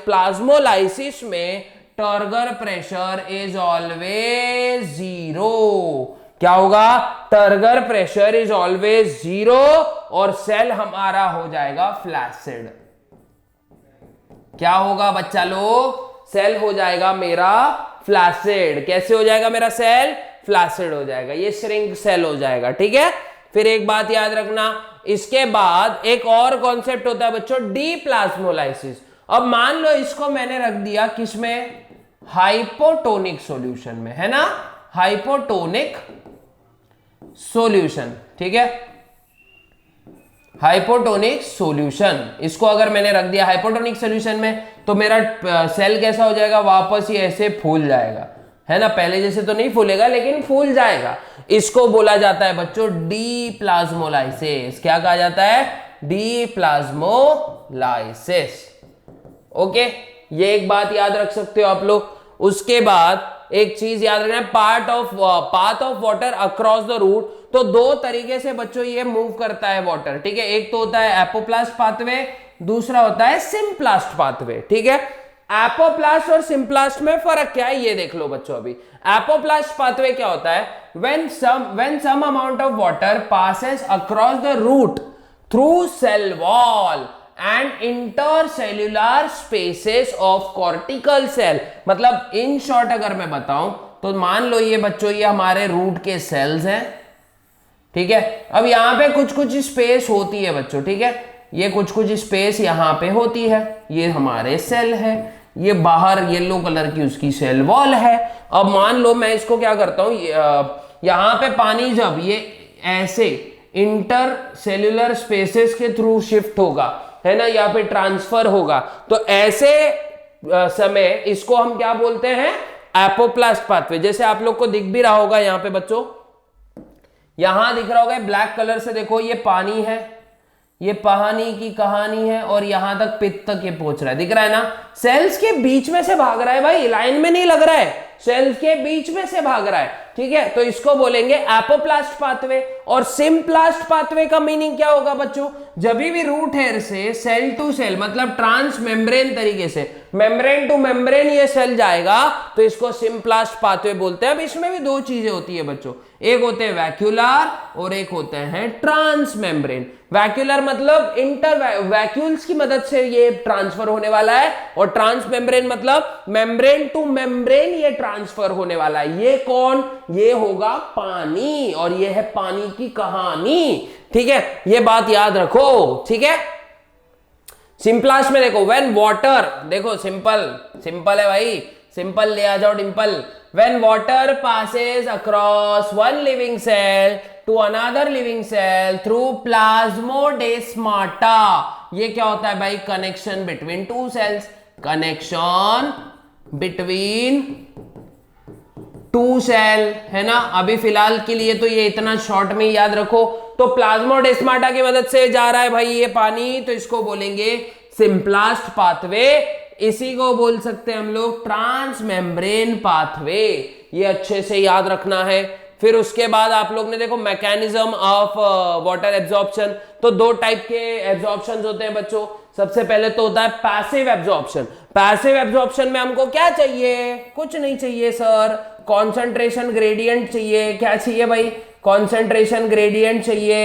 प्लाज्मोलाइसिस में turgor pressure is always zero. क्या होगा, turgor pressure is always zero, और सेल हमारा हो जाएगा फ्लैसिड। क्या होगा बच्चा लोग, सेल हो जाएगा मेरा फ्लैसिड। कैसे हो जाएगा मेरा सेल, फ्लैसिड हो जाएगा, ये श्रिंक सेल हो जाएगा। ठीक है, फिर एक बात याद रखना, इसके बाद एक और कॉन्सेप्ट होता है बच्चों, डीप्लाज्मोलाइसिस। अब मान लो इसको मैंने रख दिया किसमें, हाइपोटोनिक सॉल्यूशन में, है ना, हाइपोटोनिक सॉल्यूशन, ठीक है, हाइपोटोनिक सॉल्यूशन। इसको अगर मैंने रख दिया हाइपोटोनिक सॉल्यूशन में तो मेरा सेल कैसा हो जाएगा, वापस ही ऐसे फूल जाएगा, है ना, पहले जैसे तो नहीं फूलेगा लेकिन फूल जाएगा। इसको बोला जाता है बच्चों डी प्लाज्मोलाइसिस। क्या कहा जाता है, डी प्लाज्मोलाइसिस। ओके, ये एक बात याद रख सकते हो आप लोग। उसके बाद एक चीज याद रखना है, path of water across the root. तो दो तरीके से बच्चों ये मूव करता है वाटर, ठीक है, एक तो होता है एपोप्लास्ट पाथवे, दूसरा होता है सिम्प्लास्ट पाथवे, ठीक है। एपोप्लास्ट और सिम्प्लास्ट में फर्क क्या है ये देख लो बच्चों। अभी एपोप्लास्ट पाथवे क्या होता है, when some amount of water passes across the root through cell wall and intercellular spaces of cortical cell। मतलब इन शॉर्ट अगर मैं बताऊं तो मान लो ये बच्चों ये हमारे रूट के सेल्स हैं, ठीक है। अब यहां पे कुछ कुछ स्पेस होती है बच्चों, ठीक है, ये कुछ कुछ स्पेस यहां पे होती है, ये हमारे सेल है, ये बाहर येलो कलर की उसकी सेल वॉल है। अब मान लो मैं इसको क्या करता हूं, यहां पे पानी जब ये ऐसे इंटर सेल्यूलर स्पेसेस के थ्रू शिफ्ट होगा, है ना, या फिर ट्रांसफर होगा, तो ऐसे समय इसको हम क्या बोलते हैं, एपोप्लास्ट पाथवे। जैसे आप लोग को दिख भी रहा होगा यहां पे बच्चों, यहां दिख रहा होगा ब्लैक कलर से, देखो ये पानी है, ये पानी की कहानी है, और यहां तक पित्त तक ये पहुंच रहा है, दिख रहा है ना, सेल्स के बीच में से भाग रहा है भाई, लाइन में नहीं लग रहा है, सेल्स के बीच में से भाग रहा है, ठीक है। तो इसको बोलेंगे एपोप्लास्ट पाथवे। और सिम्प्लास्ट पाथवे का मीनिंग क्या होगा बच्चों, जब भी रूट हेयर से सेल टू सेल, मतलब ट्रांस मेम्ब्रेन तरीके से, मेम्ब्रेन टू मेम्ब्रेन ये सेल जाएगा, तो इसको सिम्प्लास्ट पाथवे बोलते हैं। अब इसमें भी दो चीजें होती है बच्चों, एक होते हैं वैक्यूलर और एक होते हैं ट्रांस मेम्ब्रेन। वैक्यूलर मतलब इंटर वैक्यूल्स की मदद से ये ट्रांसफर होने वाला है, और ट्रांस मेम्ब्रेन मतलब मेम्ब्रेन टू मेम्ब्रेन ये ट्रांसफर होने वाला है। ये कौन, ये होगा पानी, और ये है पानी की कहानी, ठीक है, ये बात याद रखो, ठीक है। सिंपलास्ट में देखो, व्हेन वाटर, देखो सिंपल है भाई, सिंपल ले आ जाओ Dimple. When water passes across one living cell to another living cell through plasmodesmata, ये क्या होता है भाई, connection between two cells, connection between two cell, है ना। अभी फिलहाल के लिए तो ये इतना शॉर्ट में याद रखो। तो प्लाज्मोडेस्माटा की मदद से जा रहा है भाई ये पानी, तो इसको बोलेंगे सिम्प्लास्ट पाथवे। इसी को बोल सकते हैं हम लोग ट्रांस मेम्ब्रेन पाथवे, ये अच्छे से याद रखना है। फिर उसके बाद आप लोग ने देखो मैकेनिज्म ऑफ वाटर एब्जॉर्प्शन, तो दो टाइप के एब्जॉर्प्शन होते हैं बच्चों। सबसे पहले तो होता है पैसिव एब्जॉर्प्शन। पैसिव एब्जॉर्प्शन में हमको क्या चाहिए, कुछ नहीं चाहिए सर, कॉन्सेंट्रेशन ग्रेडियंट चाहिए। क्या चाहिए भाई, कॉन्सेंट्रेशन ग्रेडियंट चाहिए,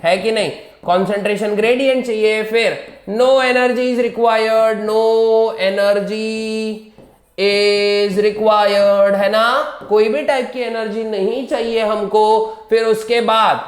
है कि नहीं, कॉन्सेंट्रेशन ग्रेडियंट चाहिए। फिर no energy is required, no energy is required, है ना, कोई भी टाइप की एनर्जी नहीं चाहिए हमको। फिर उसके बाद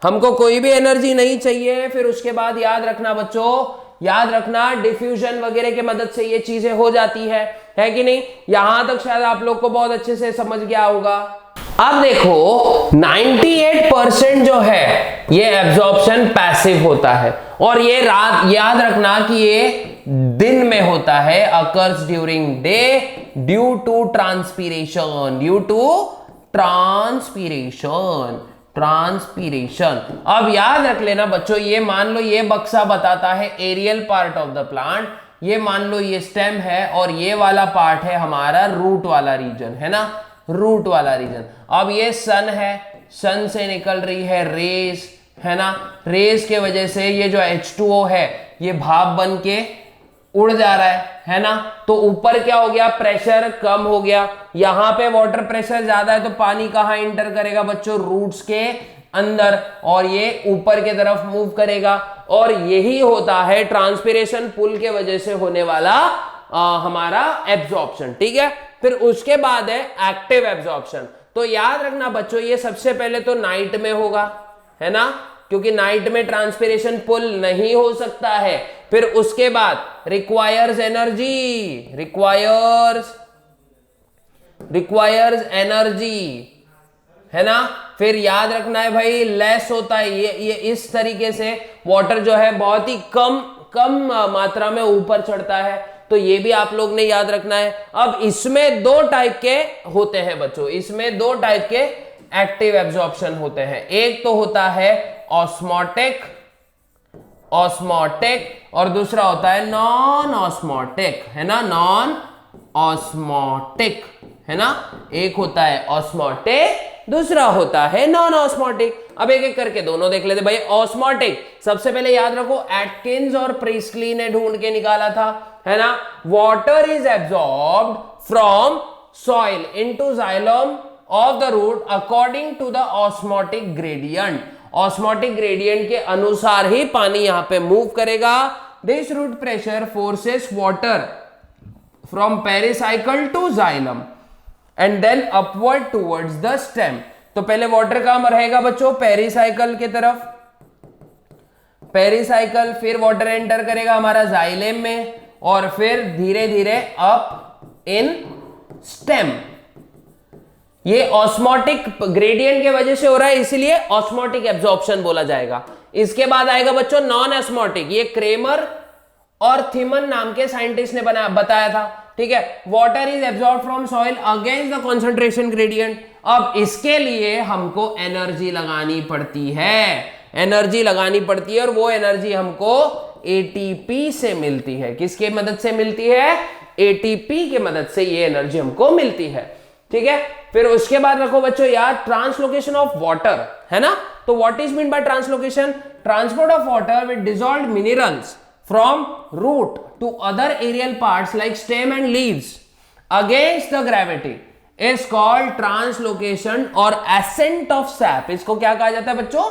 हमको कोई भी एनर्जी नहीं चाहिए। फिर उसके बाद याद रखना बच्चों, याद रखना डिफ्यूजन वगैरह की मदद से ये चीजें हो जाती है कि नहीं। यहां तक शायद आप लोग को बहुत अच्छे से समझ गया होगा। अब देखो 98% जो है ये एब्जॉर्प्शन पैसिव होता है, और ये रात याद रखना कि ये दिन में होता है, occurs during day due to transpiration, due to transpiration. अब याद रख लेना बच्चों, ये मान लो ये बक्सा बताता है aerial part of the plant, ये मान लो ये स्टेम है, और ये वाला पार्ट है हमारा रूट वाला रीजन, है ना, रूट वाला रीजन। अब ये सन है, सन से निकल रही है रेस, है ना, रेस के वजह से ये जो H2O है ये भाप बन के उड़ जा रहा है ना। तो ऊपर क्या हो गया, प्रेशर कम हो गया, यहां पे वाटर प्रेशर ज्यादा है, तो पानी कहां इंटर करेगा बच्चों, रूट्स के अंदर, और ये ऊपर की तरफ मूव करेगा। और यही होता है ट्रांसपिरेशन पुल के वजह से होने वाला हमारा एब्जॉर्प्शन, ठीक है। फिर उसके बाद है एक्टिव एब्जॉर्प्शन। तो याद रखना बच्चों, ये सबसे पहले तो नाइट में होगा, है ना, क्योंकि नाइट में ट्रांसपिरेशन पुल नहीं हो सकता है। फिर उसके बाद रिक्वायर्स रिक्वायर्स एनर्जी, है ना। फिर याद रखना है भाई लेस होता है, ये इस तरीके से वाटर जो है बहुत ही कम मात्रा में ऊपर चढ़ता है, तो ये भी आप लोग ने याद रखना है। अब इसमें दो टाइप के होते हैं बच्चों, इसमें दो टाइप के एक्टिव एब्जॉर्प्शन होते हैं। एक तो होता है ऑस्मोटिक और दूसरा होता है नॉन ऑस्मोटिक, है ना, नॉन ऑस्मोटिक, है ना। एक होता है ऑस्मोटिक, दूसरा होता है नॉन ऑस्मोटिक। अब एक एक करके दोनों देख लेते भाई। ऑस्मोटिक सबसे पहले याद रखो एटकिंस और प्रीस्टली ने ढूंढ के निकाला था, है ना। Water is absorbed from soil into xylem of the root according to the osmotic gradient. Osmotic gradient के अनुसार ही पानी यहां पे मूव करेगा। This root pressure forces water from pericycle to xylem and then upward towards the stem. तो पहले वाटर कहां रहेगा बच्चों, पेरिसाइकल की तरफ, पेरिसाइकल, फिर वाटर एंटर करेगा हमारा जाइलेम में और फिर धीरे धीरे अप इन स्टेम। ये ऑस्मोटिक ग्रेडियंट के वजह से हो रहा है, इसीलिए ऑस्मोटिक एब्जॉर्प्शन बोला जाएगा। इसके बाद आएगा बच्चों नॉन ऑस्मोटिक, ये क्रेमर और थिमन नाम के साइंटिस्ट ने बताया था, ठीक है। Water is absorb from soil against the concentration gradient. अब इसके लिए हमको एनर्जी लगानी पड़ती है, एनर्जी लगानी पड़ती है, और वो एनर्जी हमको एटीपी से मिलती है। किसके मदद से मिलती है, एटीपी के मदद से ये एनर्जी हमको मिलती है, ठीक है। फिर उसके बाद रखो बच्चों याद ट्रांसलोकेशन ऑफ वाटर, है ना। तो what is mean by translocation, transport of water with dissolved minerals from root to other aerial parts like stem and leaves against the gravity is called translocation और ascent of sap। इसको क्या कहा जाता है बच्चों,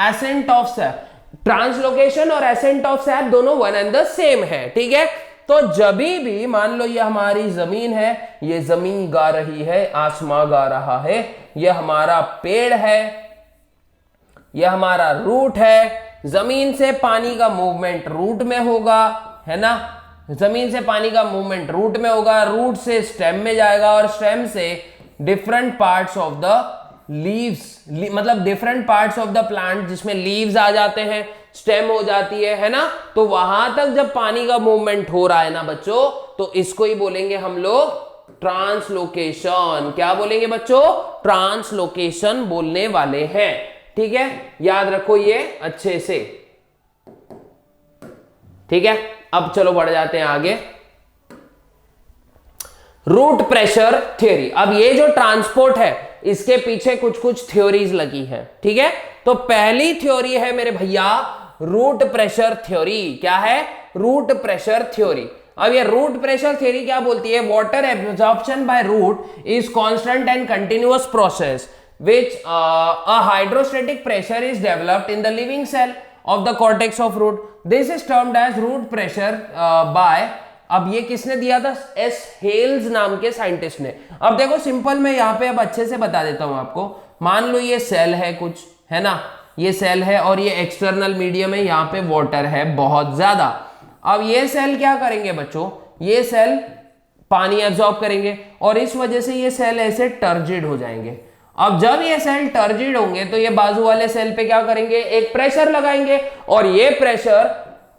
ascent of sap। ट्रांसलोकेशन और ascent of sap दोनों वन एंड द सेम है, ठीक है। तो जब भी मान लो ये हमारी जमीन है, ये जमीन गा रही है, आसमां गा रहा है, ये हमारा पेड़ है, ये हमारा रूट है, जमीन से पानी का मूवमेंट रूट में होगा, है ना। जमीन से पानी का मूवमेंट रूट में होगा, रूट से स्टेम में जाएगा और स्टेम से different parts of the leaves, मतलब different parts of the plant जिसमें लीव्स आ जाते हैं, स्टेम हो जाती है ना। तो वहां तक जब पानी का मूवमेंट हो रहा है ना बच्चों, तो इसको ही बोलेंगे हम लोग ट्रांसलोकेशन। क्या बोलेंगे बच्चों, ट्रांसलोकेशन बोलने वाले हैं, ठीक है। याद रखो ये अच्छे से, ठीक है। अब चलो बढ़ जाते हैं आगे। Root pressure theory. अब ये जो ट्रांसपोर्ट है इसके पीछे कुछ कुछ थ्योरीज लगी है, ठीक है। तो पहली थ्योरी है मेरे भैया रूट प्रेशर थ्योरी। क्या है, रूट प्रेशर थ्योरी। अब ये रूट प्रेशर थ्योरी क्या बोलती है, water absorption by root is constant and continuous process which a hydrostatic pressure is developed in the living cell of the cortex of root. This is termed as root pressure by, अब ये किसने दिया था, एस हेल्स नाम के साइंटिस्ट ने। अब देखो सिंपल मैं यहाँ पे अब अच्छे से बता देता हूँ आपको। मान लो ये सेल है कुछ, है ना, ये सेल है और ये एक्सटर्नल मीडियम है, यहाँ पे वाटर है बहुत ज्यादा। अब ये सेल क्या करेंगे बच्चों, ये सेल पानी एब्जॉर्ब करेंगे और इस वजह से ये सेल ऐसे टर्जिड हो जाएंगे। अब जब ये सेल टर्जिड होंगे तो ये बाजू वाले सेल पे क्या करेंगे, एक प्रेशर लगाएंगे और ये प्रेशर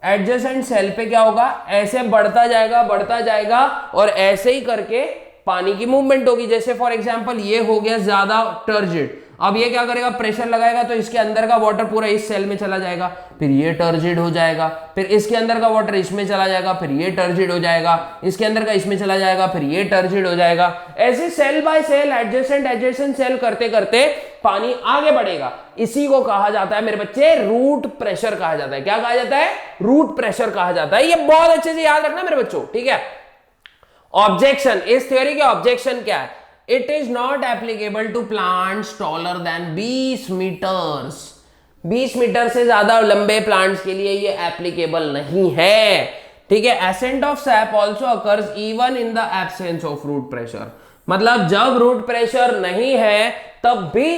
एडजेसेंट सेल पे क्या होगा, ऐसे बढ़ता जाएगा और ऐसे ही करके पानी की मूवमेंट होगी। जैसे फॉर एग्जांपल ये हो गया ज्यादा टर्जिड, अब ये क्या करेगा, प्रेशर लगाएगा तो इसके अंदर का वाटर पूरा इस सेल में चला जाएगा, फिर ये टर्जिड हो जाएगा, फिर इसके अंदर का वाटर इसमें चला जाएगा, फिर ये टर्जिड हो जाएगा, इसके अंदर का इसमें चला जाएगा, फिर ये टर्जिड हो जाएगा। ऐसे cell by cell adjacent cell करते करते पानी आगे बढ़ेगा। इसी को कहा जाता है मेरे बच्चे रूट प्रेशर कहा जाता है। क्या कहा जाता है, रूट प्रेशर कहा जाता है। ये बहुत अच्छे से याद रखना मेरे बच्चों, ठीक है। ऑब्जेक्शन, इस थ्योरी के ऑब्जेक्शन क्या है, it is not applicable to plants taller than 20 metres. 20 metre से ज्यादा लंबे प्लांट्स के लिए ये एप्लीकेबल नहीं है, ठीक है। Ascent of sap also occurs even in the absence of root pressure. मतलब जब रूट प्रेशर नहीं है तब भी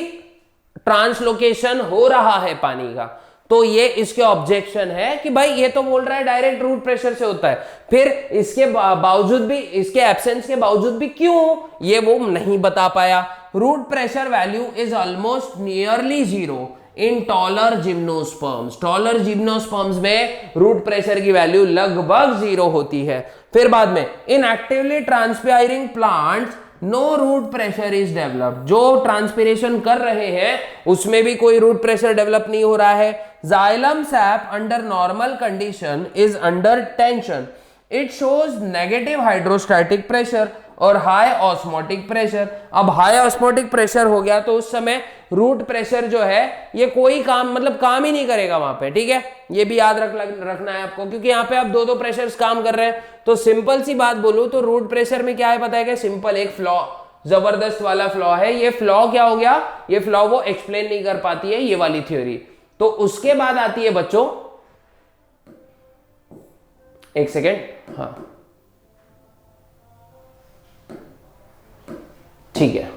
ट्रांसलोकेशन हो रहा है पानी का। तो ये इसके ऑब्जेक्शन है कि भाई ये तो बोल रहा है डायरेक्ट रूट प्रेशर से होता है, फिर इसके बावजूद भी, इसके एब्सेंस के बावजूद भी क्यों, ये वो नहीं बता पाया। Root pressure value is almost nearly zero in taller gymnosperms. Taller gymnosperms में रूट प्रेशर की वैल्यू लगभग जीरो होती है। फिर बाद में in actively transpiring plants no root pressure is developed. जो ट्रांसपिरेशन कर रहे हैं उसमें भी कोई रूट प्रेशर डेवलप नहीं हो रहा है। Xylem SAP under normal condition is under tension, it shows negative hydrostatic pressure और हाई ऑस्मोटिक प्रेशर। अब हाई ऑस्मोटिक प्रेशर हो गया तो उस समय रूट प्रेशर जो है ये कोई काम, मतलब काम ही नहीं करेगा वहां पे, ठीक है। ये भी याद रखना है आपको, क्योंकि यहाँ पे आप दो प्रेशर्स काम कर रहे हैं। तो सिंपल सी बात बोलूं तो रूट प्रेशर में क्या है पता है कि सिंपल एक फ्लॉ, जबरदस्त वाला फ्लॉ है। ये फ्लॉ क्या हो गया, ये फ्लॉ वो एक्सप्लेन नहीं कर पाती है ये वाली थ्योरी। तो उसके बाद आती है बच्चों, एक सेकेंड, हाँ ठीक है।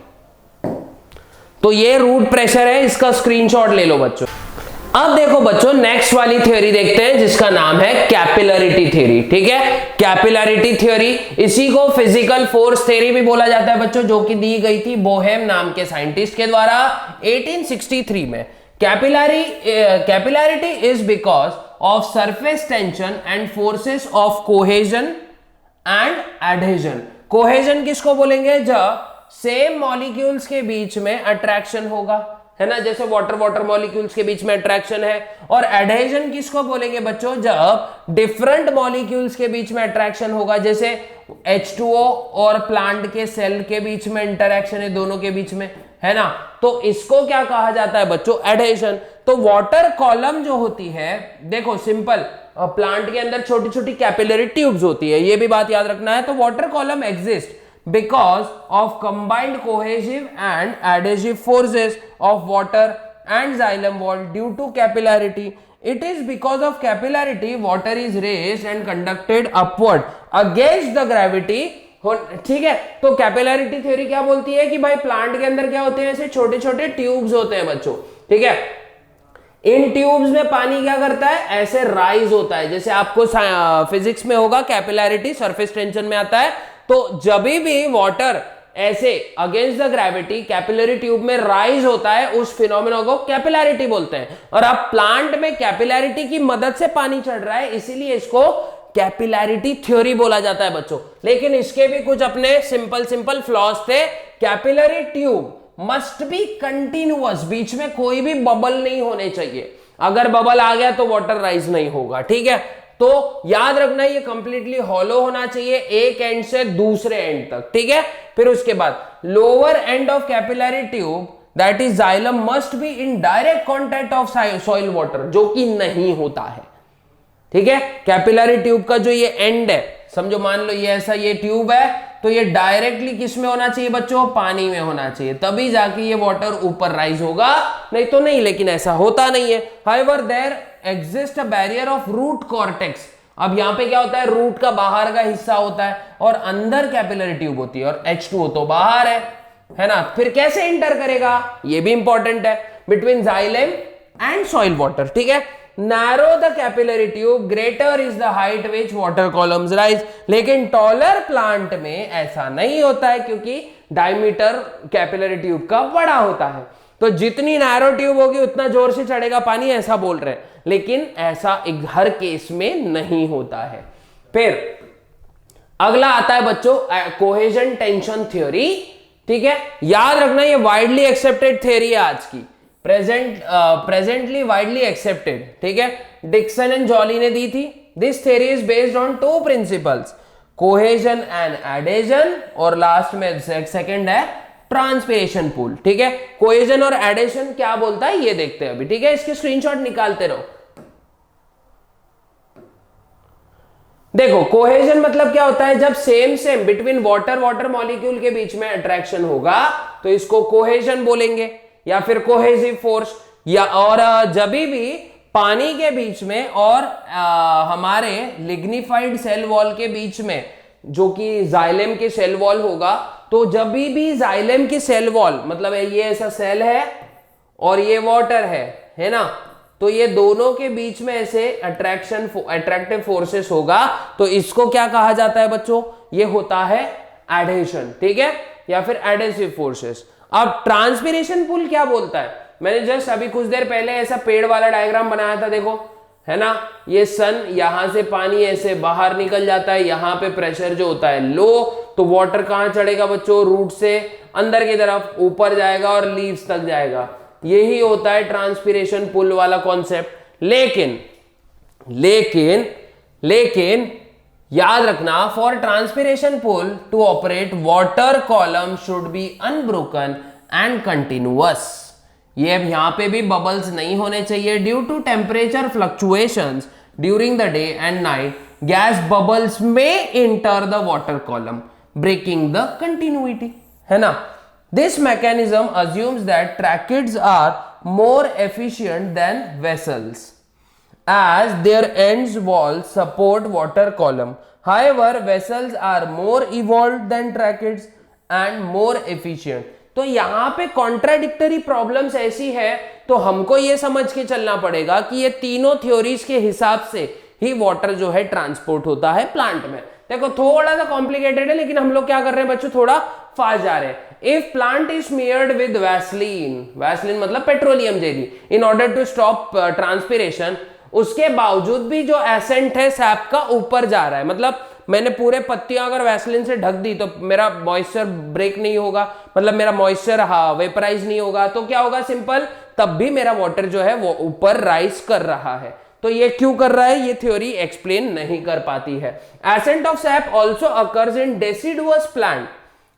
तो ये रूट प्रेशर है, इसका स्क्रीनशॉट ले लो बच्चों। अब देखो बच्चों नेक्स्ट वाली थ्योरी देखते हैं जिसका नाम है कैपिलरिटी थ्योरी, ठीक है। कैपिलरिटी थ्योरी, इसी को फिजिकल फोर्स थ्योरी भी बोला जाता है बच्चों, जो कि दी गई थी बोहेम नाम के साइंटिस्ट के द्वारा 1863 में। Capillarity is because of surface tension and forces of cohesion and adhesion. Cohesion किसको बोलेंगे, जब सेम मॉलिक्यूल्स के बीच में अट्रैक्शन होगा, है ना, जैसे वाटर मॉलिक्यूल्स के बीच में अट्रैक्शन है। और एडहेजन किसको बोलेंगे बच्चों, जब डिफरेंट मॉलिक्यूल्स के बीच में अट्रैक्शन होगा, जैसे H2O और प्लांट के सेल के बीच में इंटरैक्शन है, दोनों के बीच में, है ना। तो इसको क्या कहा जाता है बच्चों, एडहेजन। तो वाटर कॉलम जो होती है, देखो सिंपल, प्लांट के अंदर छोटी छोटी कैपिलरी ट्यूब्स होती है, ये भी बात याद रखना है। तो water column exist because of combined cohesive and adhesive forces of water and xylem wall due to capillarity. It is because of capillarity water is raised and conducted upward against the gravity, ठीक है। तो कैपिलरिटी थ्योरी क्या बोलती है कि भाई प्लांट के अंदर क्या होते हैं, ऐसे छोटे छोटे ट्यूब्स होते हैं बच्चों, ठीक है। इन ट्यूब्स में पानी क्या करता है, ऐसे राइज होता है, जैसे आपको फिजिक्स में होगा कैपिलरिटी सरफेस टेंशन में आता है। तो जब भी वाटर ऐसे against the gravity capillary tube में राइज होता है, उस फिनोमेना को कैपिलरिटी बोलते हैं। और अब प्लांट में कैपिलरिटी की मदद से पानी चढ़ रहा है, इसीलिए इसको कैपिलरिटी थ्योरी बोला जाता है बच्चों। लेकिन इसके भी कुछ अपने सिंपल फ्लॉज थे। Capillary tube must be continuous, बीच में कोई भी बबल नहीं होने चाहिए। अगर बबल आ गया तो वाटर राइज नहीं होगा, ठीक है। तो याद रखना ये कंप्लीटली हॉलो होना चाहिए एक एंड से दूसरे एंड तक, ठीक है। फिर उसके बाद lower end of capillary tube that is xylem must be in direct contact of soil water, जो कि नहीं होता है, ठीक है। कैपिलरी ट्यूब का जो ये एंड है, समझो मान लो ये ऐसा ये ट्यूब है, तो ये डायरेक्टली किस में होना चाहिए बच्चों, पानी में होना चाहिए, तभी जाके ये वाटर ऊपर राइज होगा, नहीं तो नहीं। लेकिन ऐसा होता नहीं है। However there exist a barrier of root cortex. अब यहां पे क्या होता है, रूट का बाहर का हिस्सा होता है और अंदर कैपिलरी ट्यूब होती है, और H2O तो बाहर है ना। फिर कैसे इंटर करेगा, ये भी इंपॉर्टेंट है, between xylem and soil water, ठीक है। narrow the capillary tube, greater is the height which water columns rise। लेकिन टॉलर प्लांट में ऐसा नहीं होता है, क्योंकि डायमीटर कैपिलरी ट्यूब का बड़ा होता है। तो जितनी नैरो ट्यूब होगी उतना जोर से चढ़ेगा पानी, ऐसा बोल रहे हैं। लेकिन ऐसा हर केस में नहीं होता है। फिर अगला आता है बच्चों कोहेजन टेंशन थ्योरी, ठीक है। याद रखना ये वाइडली एक्सेप्टेड थ्योरी है आज की, प्रेजेंटली वाइडली एक्सेप्टेड, ठीक है। डिक्सन एंड जॉली ने दी थी। This theory is based on to principles, cohesion and adhesion, और लास्ट में सेकंड है ट्रांसपिरेशन पूल, ठीक है। कोहेजन और एडेशन क्या बोलता है ये देखते हैं अभी, ठीक है। इसके स्क्रीनशॉट निकालते रहो। देखो कोहेजन मतलब क्या होता है, जब सेम बिटवीन वाटर मॉलिक्यूल के बीच में अट्रैक्शन होगा तो इसको कोहेजन बोलेंगे, या फिर कोहेसिव फोर्स। या और जब भी पानी के बीच में और हमारे लिग्निफाइड सेल वॉल के बीच में, जो कि जाइलम के सेल वॉल होगा, तो जब भी जाइलम की सेल वॉल, मतलब ये ऐसा सेल है और ये वाटर है ना, तो ये दोनों के बीच में ऐसे अट्रैक्टिव फोर्सेस होगा, तो इसको क्या कहा जाता है बच्चों, ये होता है एडहेशन, ठीक है, या फिर एडहेसिव फोर्सेस। अब ट्रांसपिरेशन पुल क्या बोलता है, मैंने जस्ट अभी कुछ देर पहले ऐसा पेड़ वाला डायग्राम बनाया था, देखो है ना, ये सन, यहां से पानी ऐसे बाहर निकल जाता है, यहां पे प्रेशर जो होता है लो, तो वाटर कहां चढ़ेगा बच्चों, रूट से अंदर की तरफ ऊपर जाएगा और लीव्स तक जाएगा, यही होता है ट्रांसपिरेशन पुल वाला कॉन्सेप्ट। लेकिन लेकिन लेकिन याद रखना, for transpiration pull to operate water column should be unbroken and continuous. ये अब यहां पे भी बबल्स नहीं होने चाहिए। Due to temperature fluctuations during the day and night, gas bubbles may enter the water column breaking the continuity, है ना। This mechanism assumes that tracheids are more efficient than vessels as their ends walls support water column. However, vessels are more evolved than tracheids and more efficient. तो यहां पे कॉन्ट्राडिक्टरी प्रॉब्लम्स ऐसी है, तो हमको ये समझ के चलना पड़ेगा कि ये तीनों थ्योरीज के हिसाब से ही वाटर जो है ट्रांसपोर्ट होता है प्लांट में। देखो थोड़ा सा कॉम्प्लिकेटेड है, लेकिन हम लोग क्या कर रहे हैं बच्चों, थोड़ा फास्ट जा रहे हैं। If plant is smeared with vaseline, vaseline मतलब petroleum jelly, in order to stop transpiration, उसके बावजूद भी जो एसेंट है सैप का ऊपर जा रहा है, मतलब मैंने पूरे पत्तियां अगर वैसलीन से ढक दी तो मेरा मॉइस्चर ब्रेक नहीं होगा, मतलब मेरा मॉइस्चर वेपराइज नहीं होगा, तो क्या होगा, सिंपल, तब भी मेरा वाटर जो है वो ऊपर राइज कर रहा है। तो ये क्यों कर रहा है, ये थ्योरी एक्सप्लेन नहीं कर पाती है। Ascent of sap also occurs in deciduous plant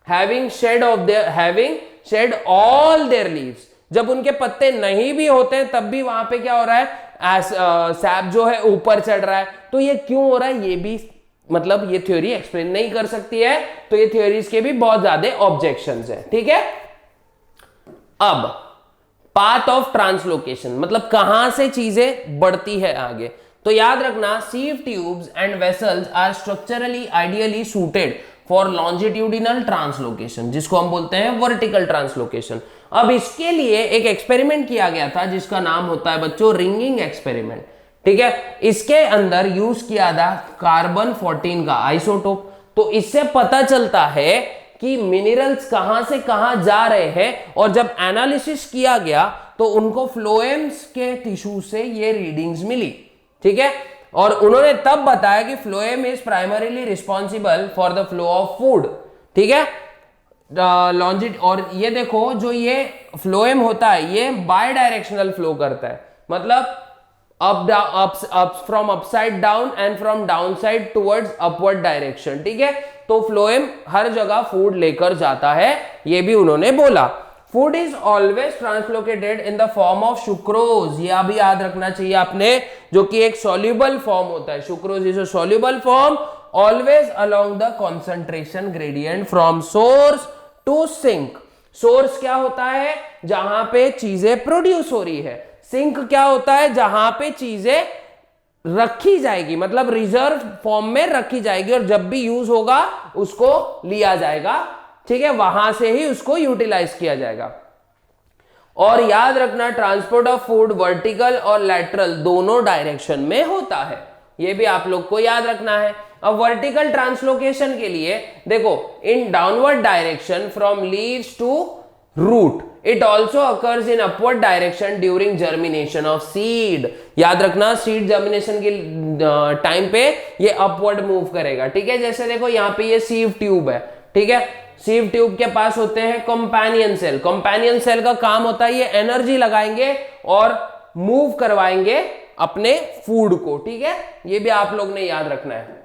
having shed all their leaves. जब उनके पत्ते नहीं भी होते हैं तब भी वहां पे क्या हो रहा है, सैप जो है ऊपर चढ़ रहा है। तो ये क्यों हो रहा है, ये भी मतलब ये थ्योरी एक्सप्लेन नहीं कर सकती है, तो ये थ्योरीज के भी बहुत ज्यादा ऑब्जेक्शंस है, ठीक है। अब पाथ ऑफ ट्रांसलोकेशन, मतलब कहां से चीजें बढ़ती है आगे, तो याद रखना, sieve tubes and vessels are structurally ideally suited for longitudinal translocation, जिसको हम बोलते हैं वर्टिकल ट्रांसलोकेशन। अब इसके लिए एक एक्सपेरिमेंट किया गया था जिसका नाम होता है बच्चों रिंगिंग एक्सपेरिमेंट, ठीक है। इसके अंदर यूज किया था कार्बन 14 का आइसोटोप। तो इससे पता चलता है कि मिनरल्स कहां से कहां जा रहे हैं, और जब एनालिसिस किया गया तो उनको फ्लोएम्स के टिश्यू से ये रीडिंग्स मिली, ठीक है। और उन्होंने तब बताया कि phloem is primarily responsible for the flow of food, ठीक है। लॉन्जिट, और ये देखो जो ये फ्लोएम होता है ये बाय डायरेक्शनल फ्लो करता है, मतलब up from upside down and from down side towards upward direction, ठीक है। तो फ्लोएम हर जगह फूड लेकर जाता है, ये भी उन्होंने बोला। Food is always translocated in the form of sucrose, यह भी याद रखना चाहिए आपने, जो कि एक सॉल्युबल फॉर्म होता है। Sucrose is a soluble form always along the concentration gradient from source to sink. Source क्या होता है, जहां पे चीजें प्रोड्यूस हो रही है। सिंक क्या होता है, जहां पे चीजें रखी जाएगी, मतलब रिजर्व फॉर्म में रखी जाएगी, और जब भी यूज होगा उसको लिया जाएगा, ठीक है, वहां से ही उसको यूटिलाइज किया जाएगा। और याद रखना, ट्रांसपोर्ट ऑफ फूड वर्टिकल और लैटरल दोनों डायरेक्शन में होता है, ये भी आप लोग को याद रखना है। अब वर्टिकल ट्रांसलोकेशन के लिए देखो, in downward direction from leaves to root, it also occurs in upward direction during germination of seed. याद रखना, सीड जर्मिनेशन के टाइम पे ये अपवर्ड मूव करेगा, ठीक है। जैसे देखो यहाँ पे ये सीव ट्यूब है, ठीक है। सीव ट्यूब के पास होते हैं कंपेनियन सेल। कंपेनियन सेल का काम होता है ये एनर्जी लगाएंगे और मूव करवाएंगे अपने फूड को, ठीक है। ये भी आप लोग ने याद रखना है।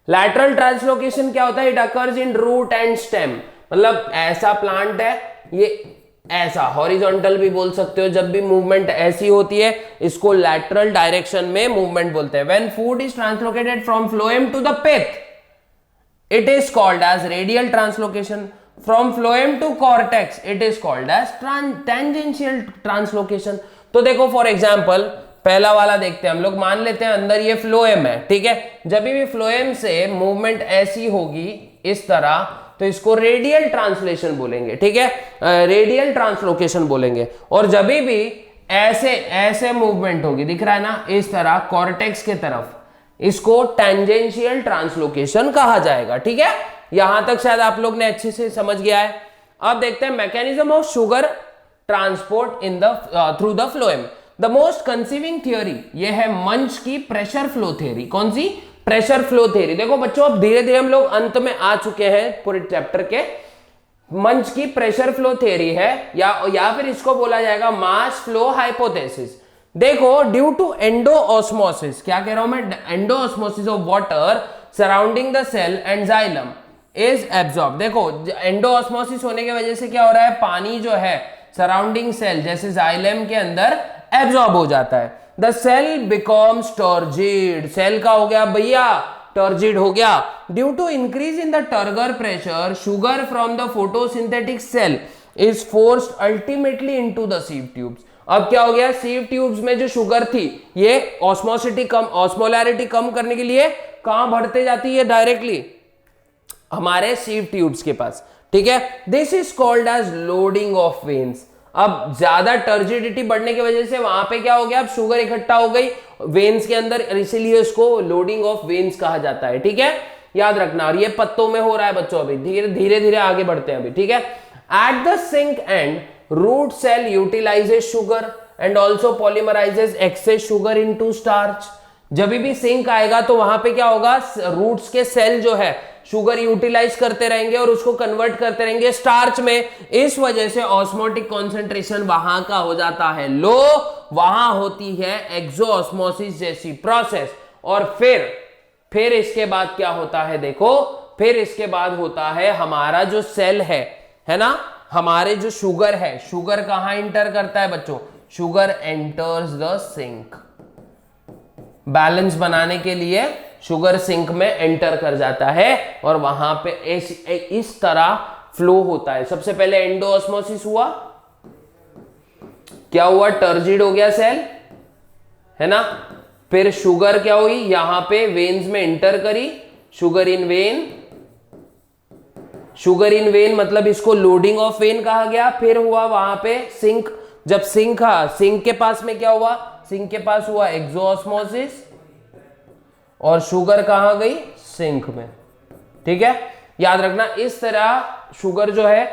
लैटरल ट्रांसलोकेशन क्या होता है, it occurs in root and stem, मतलब ऐसा प्लांट है, ये ऐसा हॉरिजॉन्टल भी बोल सकते हो, जब भी मूवमेंट ऐसी होती है इसको लैटरल डायरेक्शन में मूवमेंट बोलते हैं। When food is translocated from phloem to the pith, it is called as radial translocation. From phloem to cortex it is called as tangential translocation. तो देखो फॉर एग्जाम्पल पहला वाला देखते हैं हम लोग, मान लेते हैं अंदर ये फ्लोएम है, ठीक है। जब भी फ्लोएम से मूवमेंट ऐसी होगी इस तरह, तो इसको रेडियल ट्रांसलेशन बोलेंगे, ठीक है, रेडियल ट्रांसलोकेशन बोलेंगे। और जब भी ऐसे ऐसे मूवमेंट होगी, दिख रहा है ना, इस तरह कॉर्टेक्स के तरफ, इसको टेंजेंशियल ट्रांसलोकेशन कहा जाएगा। ठीक है, यहां तक शायद आप लोग ने अच्छे से समझ गया है। अब देखते हैं mechanism of sugar transport in the through the phloem. The most conceiving theory ये है मंच की प्रेशर फ्लो थ्योरी। कौन सी? Pressure flow theory. देखो बच्चों, अब धीरे धीरे हम लोग अंत में आ चुके हैं पूरे चैप्टर के। मंच की प्रेशर फ्लो थ्योरी है, या फिर इसको बोला जाएगा मास फ्लो हाइपोथेसिस। देखो, ड्यू टू एंडोऑस्मोसिस, क्या कह रहा हूं मैं, endosmosis of water surrounding the cell and xylem is absorb. देखो, एंडोऑस्मोसिस होने की वजह से क्या हो रहा है, पानी जो है सराउंडिंग सेल जैसे जाइलम के अंदर एब्जॉर्ब हो जाता है। The cell becomes turgid, cell का हो गया भैया टर्जिड हो गया। Due to increase in the turgor pressure, sugar from the photosynthetic cell is forced ultimately into the sieve tubes. अब क्या हो गया, सीव ट्यूब्स में जो शुगर थी ये ऑस्मोलैरिटी कम करने के लिए कहां बढ़ते जाती है, डायरेक्टली हमारे सीव ट्यूब्स के पास। ठीक है, this is called as loading of veins. अब ज्यादा टर्जिडिटी बढ़ने की वजह से वहां पे क्या हो गया, अब शुगर इकट्ठा हो गई वेन्स के अंदर, इसीलिए इसको लोडिंग ऑफ वेन्स कहा जाता है। ठीक है, याद रखना। और ये पत्तों में हो रहा है बच्चों, अभी धीरे धीरे आगे बढ़ते हैं अभी। ठीक है, at the sink and root cell utilises sugar and also polymerises excess sugar into starch. जब भी सिंक आएगा तो वहां पे क्या होगा, रूट्स के सेल जो है शुगर यूटिलाइज करते रहेंगे और उसको कन्वर्ट करते रहेंगे स्टार्च में। इस वजह से ऑस्मोटिक कॉन्सेंट्रेशन वहां का हो जाता है लो, वहां होती है एक्सोऑस्मोसिस जैसी प्रोसेस। और फिर इसके बाद क्या होता है, देखो, फिर इसके बाद होता है हमारा जो सेल है ना, हमारे जो शुगर है, शुगर कहां इंटर करता है बच्चों, sugar enters the sink. Balance बनाने के लिए शुगर सिंक में एंटर कर जाता है और वहां पे इस तरह फ्लो होता है। सबसे पहले एंडोऑस्मोसिस हुआ, क्या हुआ, टर्जिड हो गया सेल, है ना। फिर शुगर क्या हुई, यहां पे वेन्स में एंटर करी, sugar in when. Sugar in when मतलब इसको लोडिंग ऑफ वेन कहा गया। फिर हुआ वहां पे सिंक, जब सिंक के पास में क्या हुआ, सिंक के पास हुआ एक्सोऑस्मोसिस और शुगर कहां गई, सिंक में। ठीक है, याद रखना, इस तरह शुगर जो है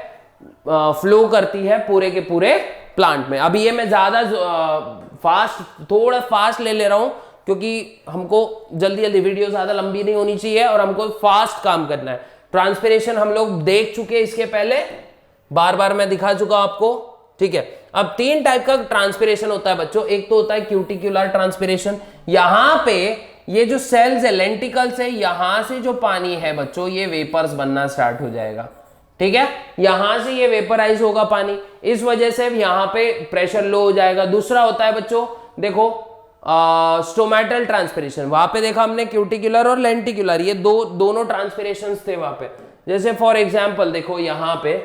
फ्लो करती है पूरे के पूरे प्लांट में। अभी ये मैं ज्यादा थोड़ा फास्ट ले रहा हूं क्योंकि हमको जल्दी जल्दी, वीडियो ज्यादा लंबी नहीं होनी चाहिए और हमको फास्ट काम करना है। ट्रांसपिरेशन हम लोग देख चुके इसके पहले, बार बार मैं दिखा चुका आपको। ठीक है, अब 3 टाइप का ट्रांसपिरेशन होता है बच्चों। एक तो होता है क्यूटिकुलर ट्रांसपिरेशन, यहां पे ये जो सेल्स है, लेंटिकल्स है, यहां से जो पानी है बच्चों ये वेपर्स बनना स्टार्ट हो जाएगा। ठीक है, यहां से ये वेपराइज होगा पानी, इस वजह से यहां पे प्रेशर लो हो जाएगा। दूसरा होता है बच्चों, देखो स्टोमेटल ट्रांसपिरेशन, वहां पे देखा हमने क्यूटिकुलर और लेंटिकुलर, ये दोनों ट्रांसपिरेशंस थे वहां पे। जैसे फॉर एग्जांपल देखो यहां पे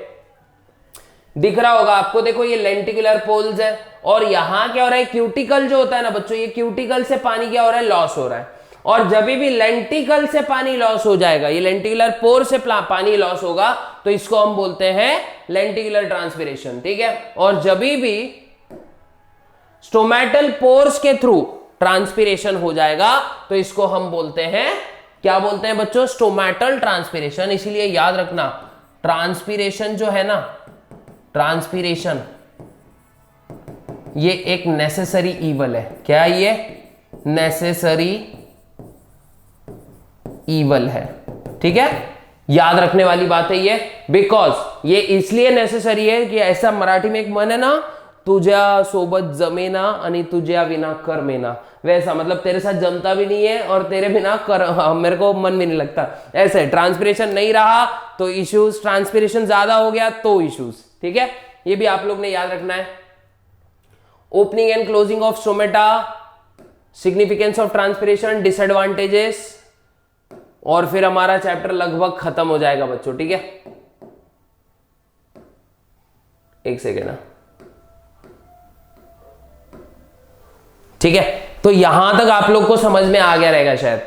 दिख रहा होगा आपको, देखो ये लेंटिकुलर पोल्स है और यहां क्या हो रहा है, क्यूटिकल जो होता है ना बच्चों, ये क्यूटिकल से पानी क्या हो रहा है, लॉस हो रहा है। और जब भी लेंटिकल से पानी लॉस हो जाएगा, ये लेंटिकुलर पोर से पानी लॉस होगा, तो इसको हम बोलते हैं लेंटिकुलर ट्रांसपिरेशन। ठीक है, और जब भी स्टोमेटल पोर्स के थ्रू ट्रांसपिरेशन हो जाएगा तो इसको हम बोलते हैं, क्या बोलते हैं बच्चों, स्टोमेटल ट्रांसपिरेशन। इसीलिए याद रखना, ट्रांसपिरेशन जो है ना, ट्रांसपिरेशन ये एक नेसेसरी ईवल है। क्या ये नेसेसरी ईवल है? ठीक है, याद रखने वाली बात है ये, बिकॉज ये इसलिए नेसेसरी है कि ऐसा मराठी में एक मन है ना, तुझ्या सोबत जमेना आणि तुझ्या विना कर्मेना, वैसा मतलब तेरे साथ जमता भी नहीं है और तेरे बिना मेरे को मन भी नहीं लगता। ऐसे ट्रांसपिरेशन नहीं रहा तो इश्यूज, ट्रांसपिरेशन ज्यादा हो गया तो इश्यूज। ठीक है, ये भी आप लोग ने याद रखना है। Opening and closing of stomata, significance of transpiration, disadvantages, और फिर हमारा चैप्टर लगभग खत्म हो जाएगा बच्चों। ठीक है, एक सेकेंड ना, ठीक है, तो यहां तक आप लोग को समझ में आ गया रहेगा शायद।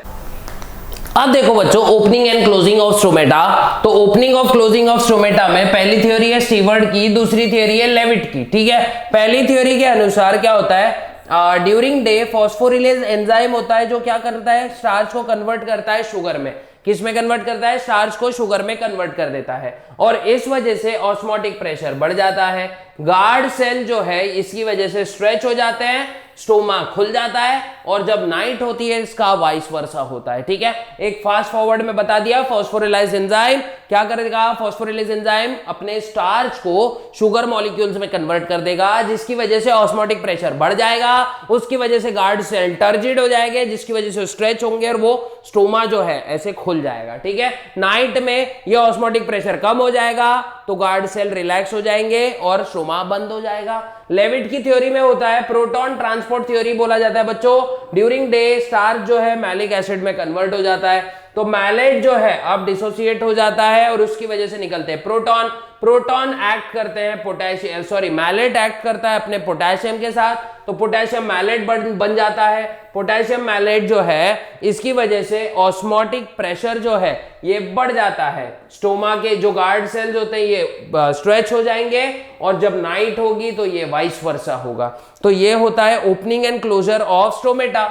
अब देखो बच्चों, opening and closing of stomata. तो opening of closing of stomata में पहली थ्योरी है स्टीवर्ट की, दूसरी थ्योरी है लेविट की। ठीक है, पहली थ्योरी के अनुसार क्या होता है, ड्यूरिंग डे फॉस्फोरिलेज एंजाइम होता है जो क्या करता है, स्टार्च को कन्वर्ट करता है शुगर में। किस में कन्वर्ट करता है, स्टार्च को शुगर में कन्वर्ट कर देता है, और इस वजह से ऑस्मोटिक प्रेशर बढ़ जाता है। गार्ड सेल जो है इसकी वजह से स्ट्रेच हो जाते हैं, स्टोमा खुल जाता है, और जब नाइट होती है इसका वाइस वर्सा होता है। ठीक है, एक फास्ट फॉरवर्ड में बता दिया, फॉस्फोरिलाइज एंजाइम क्या करेगा, फॉस्फोरिलाइज एंजाइम अपने स्टार्च को शुगर मॉलिक्यूल्स में कन्वर्ट कर देगा, जिसकी वजह से ऑस्मोटिक प्रेशर बढ़ जाएगा, उसकी वजह से गार्ड सेल टर्जिड हो जाएंगे, जिसकी वजह से स्ट्रेच होंगे और वो स्टोमा जो है ऐसे खुल जाएगा। ठीक है, नाइट में ये ऑस्मोटिक प्रेशर कम हो जाएगा तो गार्ड सेल रिलैक्स हो जाएंगे और स्टोमा बंद हो जाएगा। लेविट की थ्योरी में होता है प्रोटॉन ट्रांसपोर्ट थ्योरी बोला जाता है बच्चों। ड्यूरिंग डे स्टार्च जो है मैलिक एसिड में कन्वर्ट हो जाता है, तो मैलेट जो है अब डिसोसिएट हो जाता है और उसकी वजह से निकलते हैं प्रोटॉन। प्रोटॉन एक्ट करते हैं पोटेशियम, सॉरी मैलेट एक्ट करता है अपने पोटेशियम के साथ, तो पोटेशियम मैलेट बन जाता है। पोटेशियम मैलेट जो है इसकी वजह से ऑस्मोटिक प्रेशर जो है ये बढ़ जाता है, स्टोमा के जो गार्ड सेल्स होते हैं ये स्ट्रेच हो जाएंगे, और जब नाइट होगी तो ये वाइस वर्सा होगा। तो ये होता है opening and closure of stomata.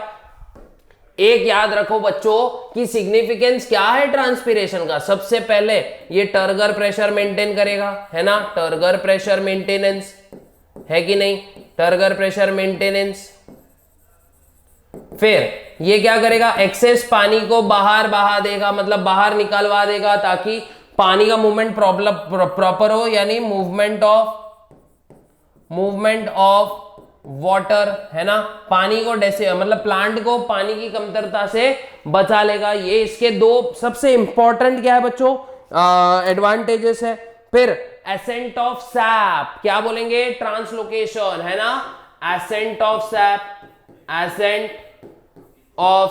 एक याद रखो बच्चों कि सिग्निफिकेंस क्या है ट्रांसपीरेशन का, सबसे पहले ये टर्गर प्रेशर मेंटेन करेगा, है ना, टर्गर प्रेशर मेंटेनेंस है कि नहीं, टर्गर प्रेशर मेंटेनेंस। फिर ये क्या करेगा, एक्सेस पानी को बाहर बहा देगा, मतलब बाहर निकलवा देगा ताकि पानी का मूवमेंट प्रॉपर हो, यानी मूवमेंट ऑफ वाटर, है ना, पानी को मतलब प्लांट को पानी की कमतरता से बचा लेगा। ये इसके दो सबसे इंपॉर्टेंट क्या है बच्चों, एडवांटेजेस है। फिर एसेंट ऑफ सैप, क्या बोलेंगे, ट्रांसलोकेशन, है ना, एसेंट ऑफ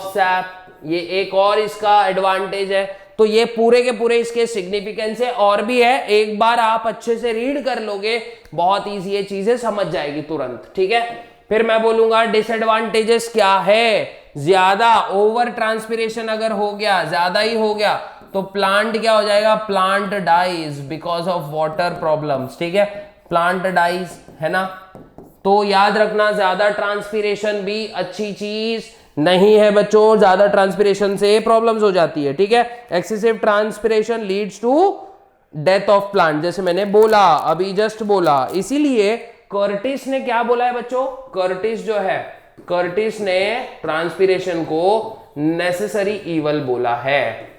सैप, ये एक और इसका एडवांटेज है। तो ये पूरे के पूरे इसके सिग्निफिकेंस है, और भी है, एक बार आप अच्छे से रीड कर लोगे बहुत इजी ये चीजें समझ जाएगी तुरंत। ठीक है, फिर मैं बोलूंगा डिसएडवांटेजेस क्या है, ज्यादा ओवर ट्रांसपिरेशन अगर हो गया, ज्यादा ही हो गया तो प्लांट क्या हो जाएगा, plant dies because of water problems. ठीक है, प्लांट डाइज, है ना। तो याद रखना ज्यादा ट्रांसपिरेशन भी अच्छी चीज नहीं है बच्चों, ज्यादा ट्रांसपिरेशन से प्रॉब्लम्स हो जाती है। ठीक है, excessive transpiration leads to death of plant, जैसे मैंने बोला अभी जस्ट बोला। इसीलिए कर्टिस ने क्या बोला है बच्चों, कर्टिस ने ट्रांसपिरेशन को नेसेसरी ईवल बोला है,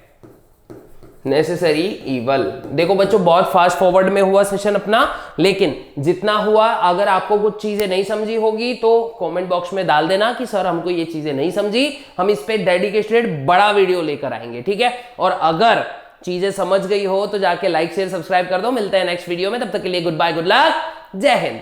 नेसेसरी ईवल। देखो बच्चों बहुत फास्ट फॉरवर्ड में हुआ सेशन अपना, लेकिन जितना हुआ, अगर आपको कुछ चीजें नहीं समझी होगी तो कमेंट बॉक्स में डाल देना कि सर हमको ये चीजें नहीं समझी, हम इस पे डेडिकेटेड बड़ा वीडियो लेकर आएंगे। ठीक है, और अगर चीजें समझ गई हो तो जाके लाइक शेयर सब्सक्राइब कर दो। मिलते हैं नेक्स्ट वीडियो में, तब तक के लिए गुड बाय, गुड लक, जय हिंद।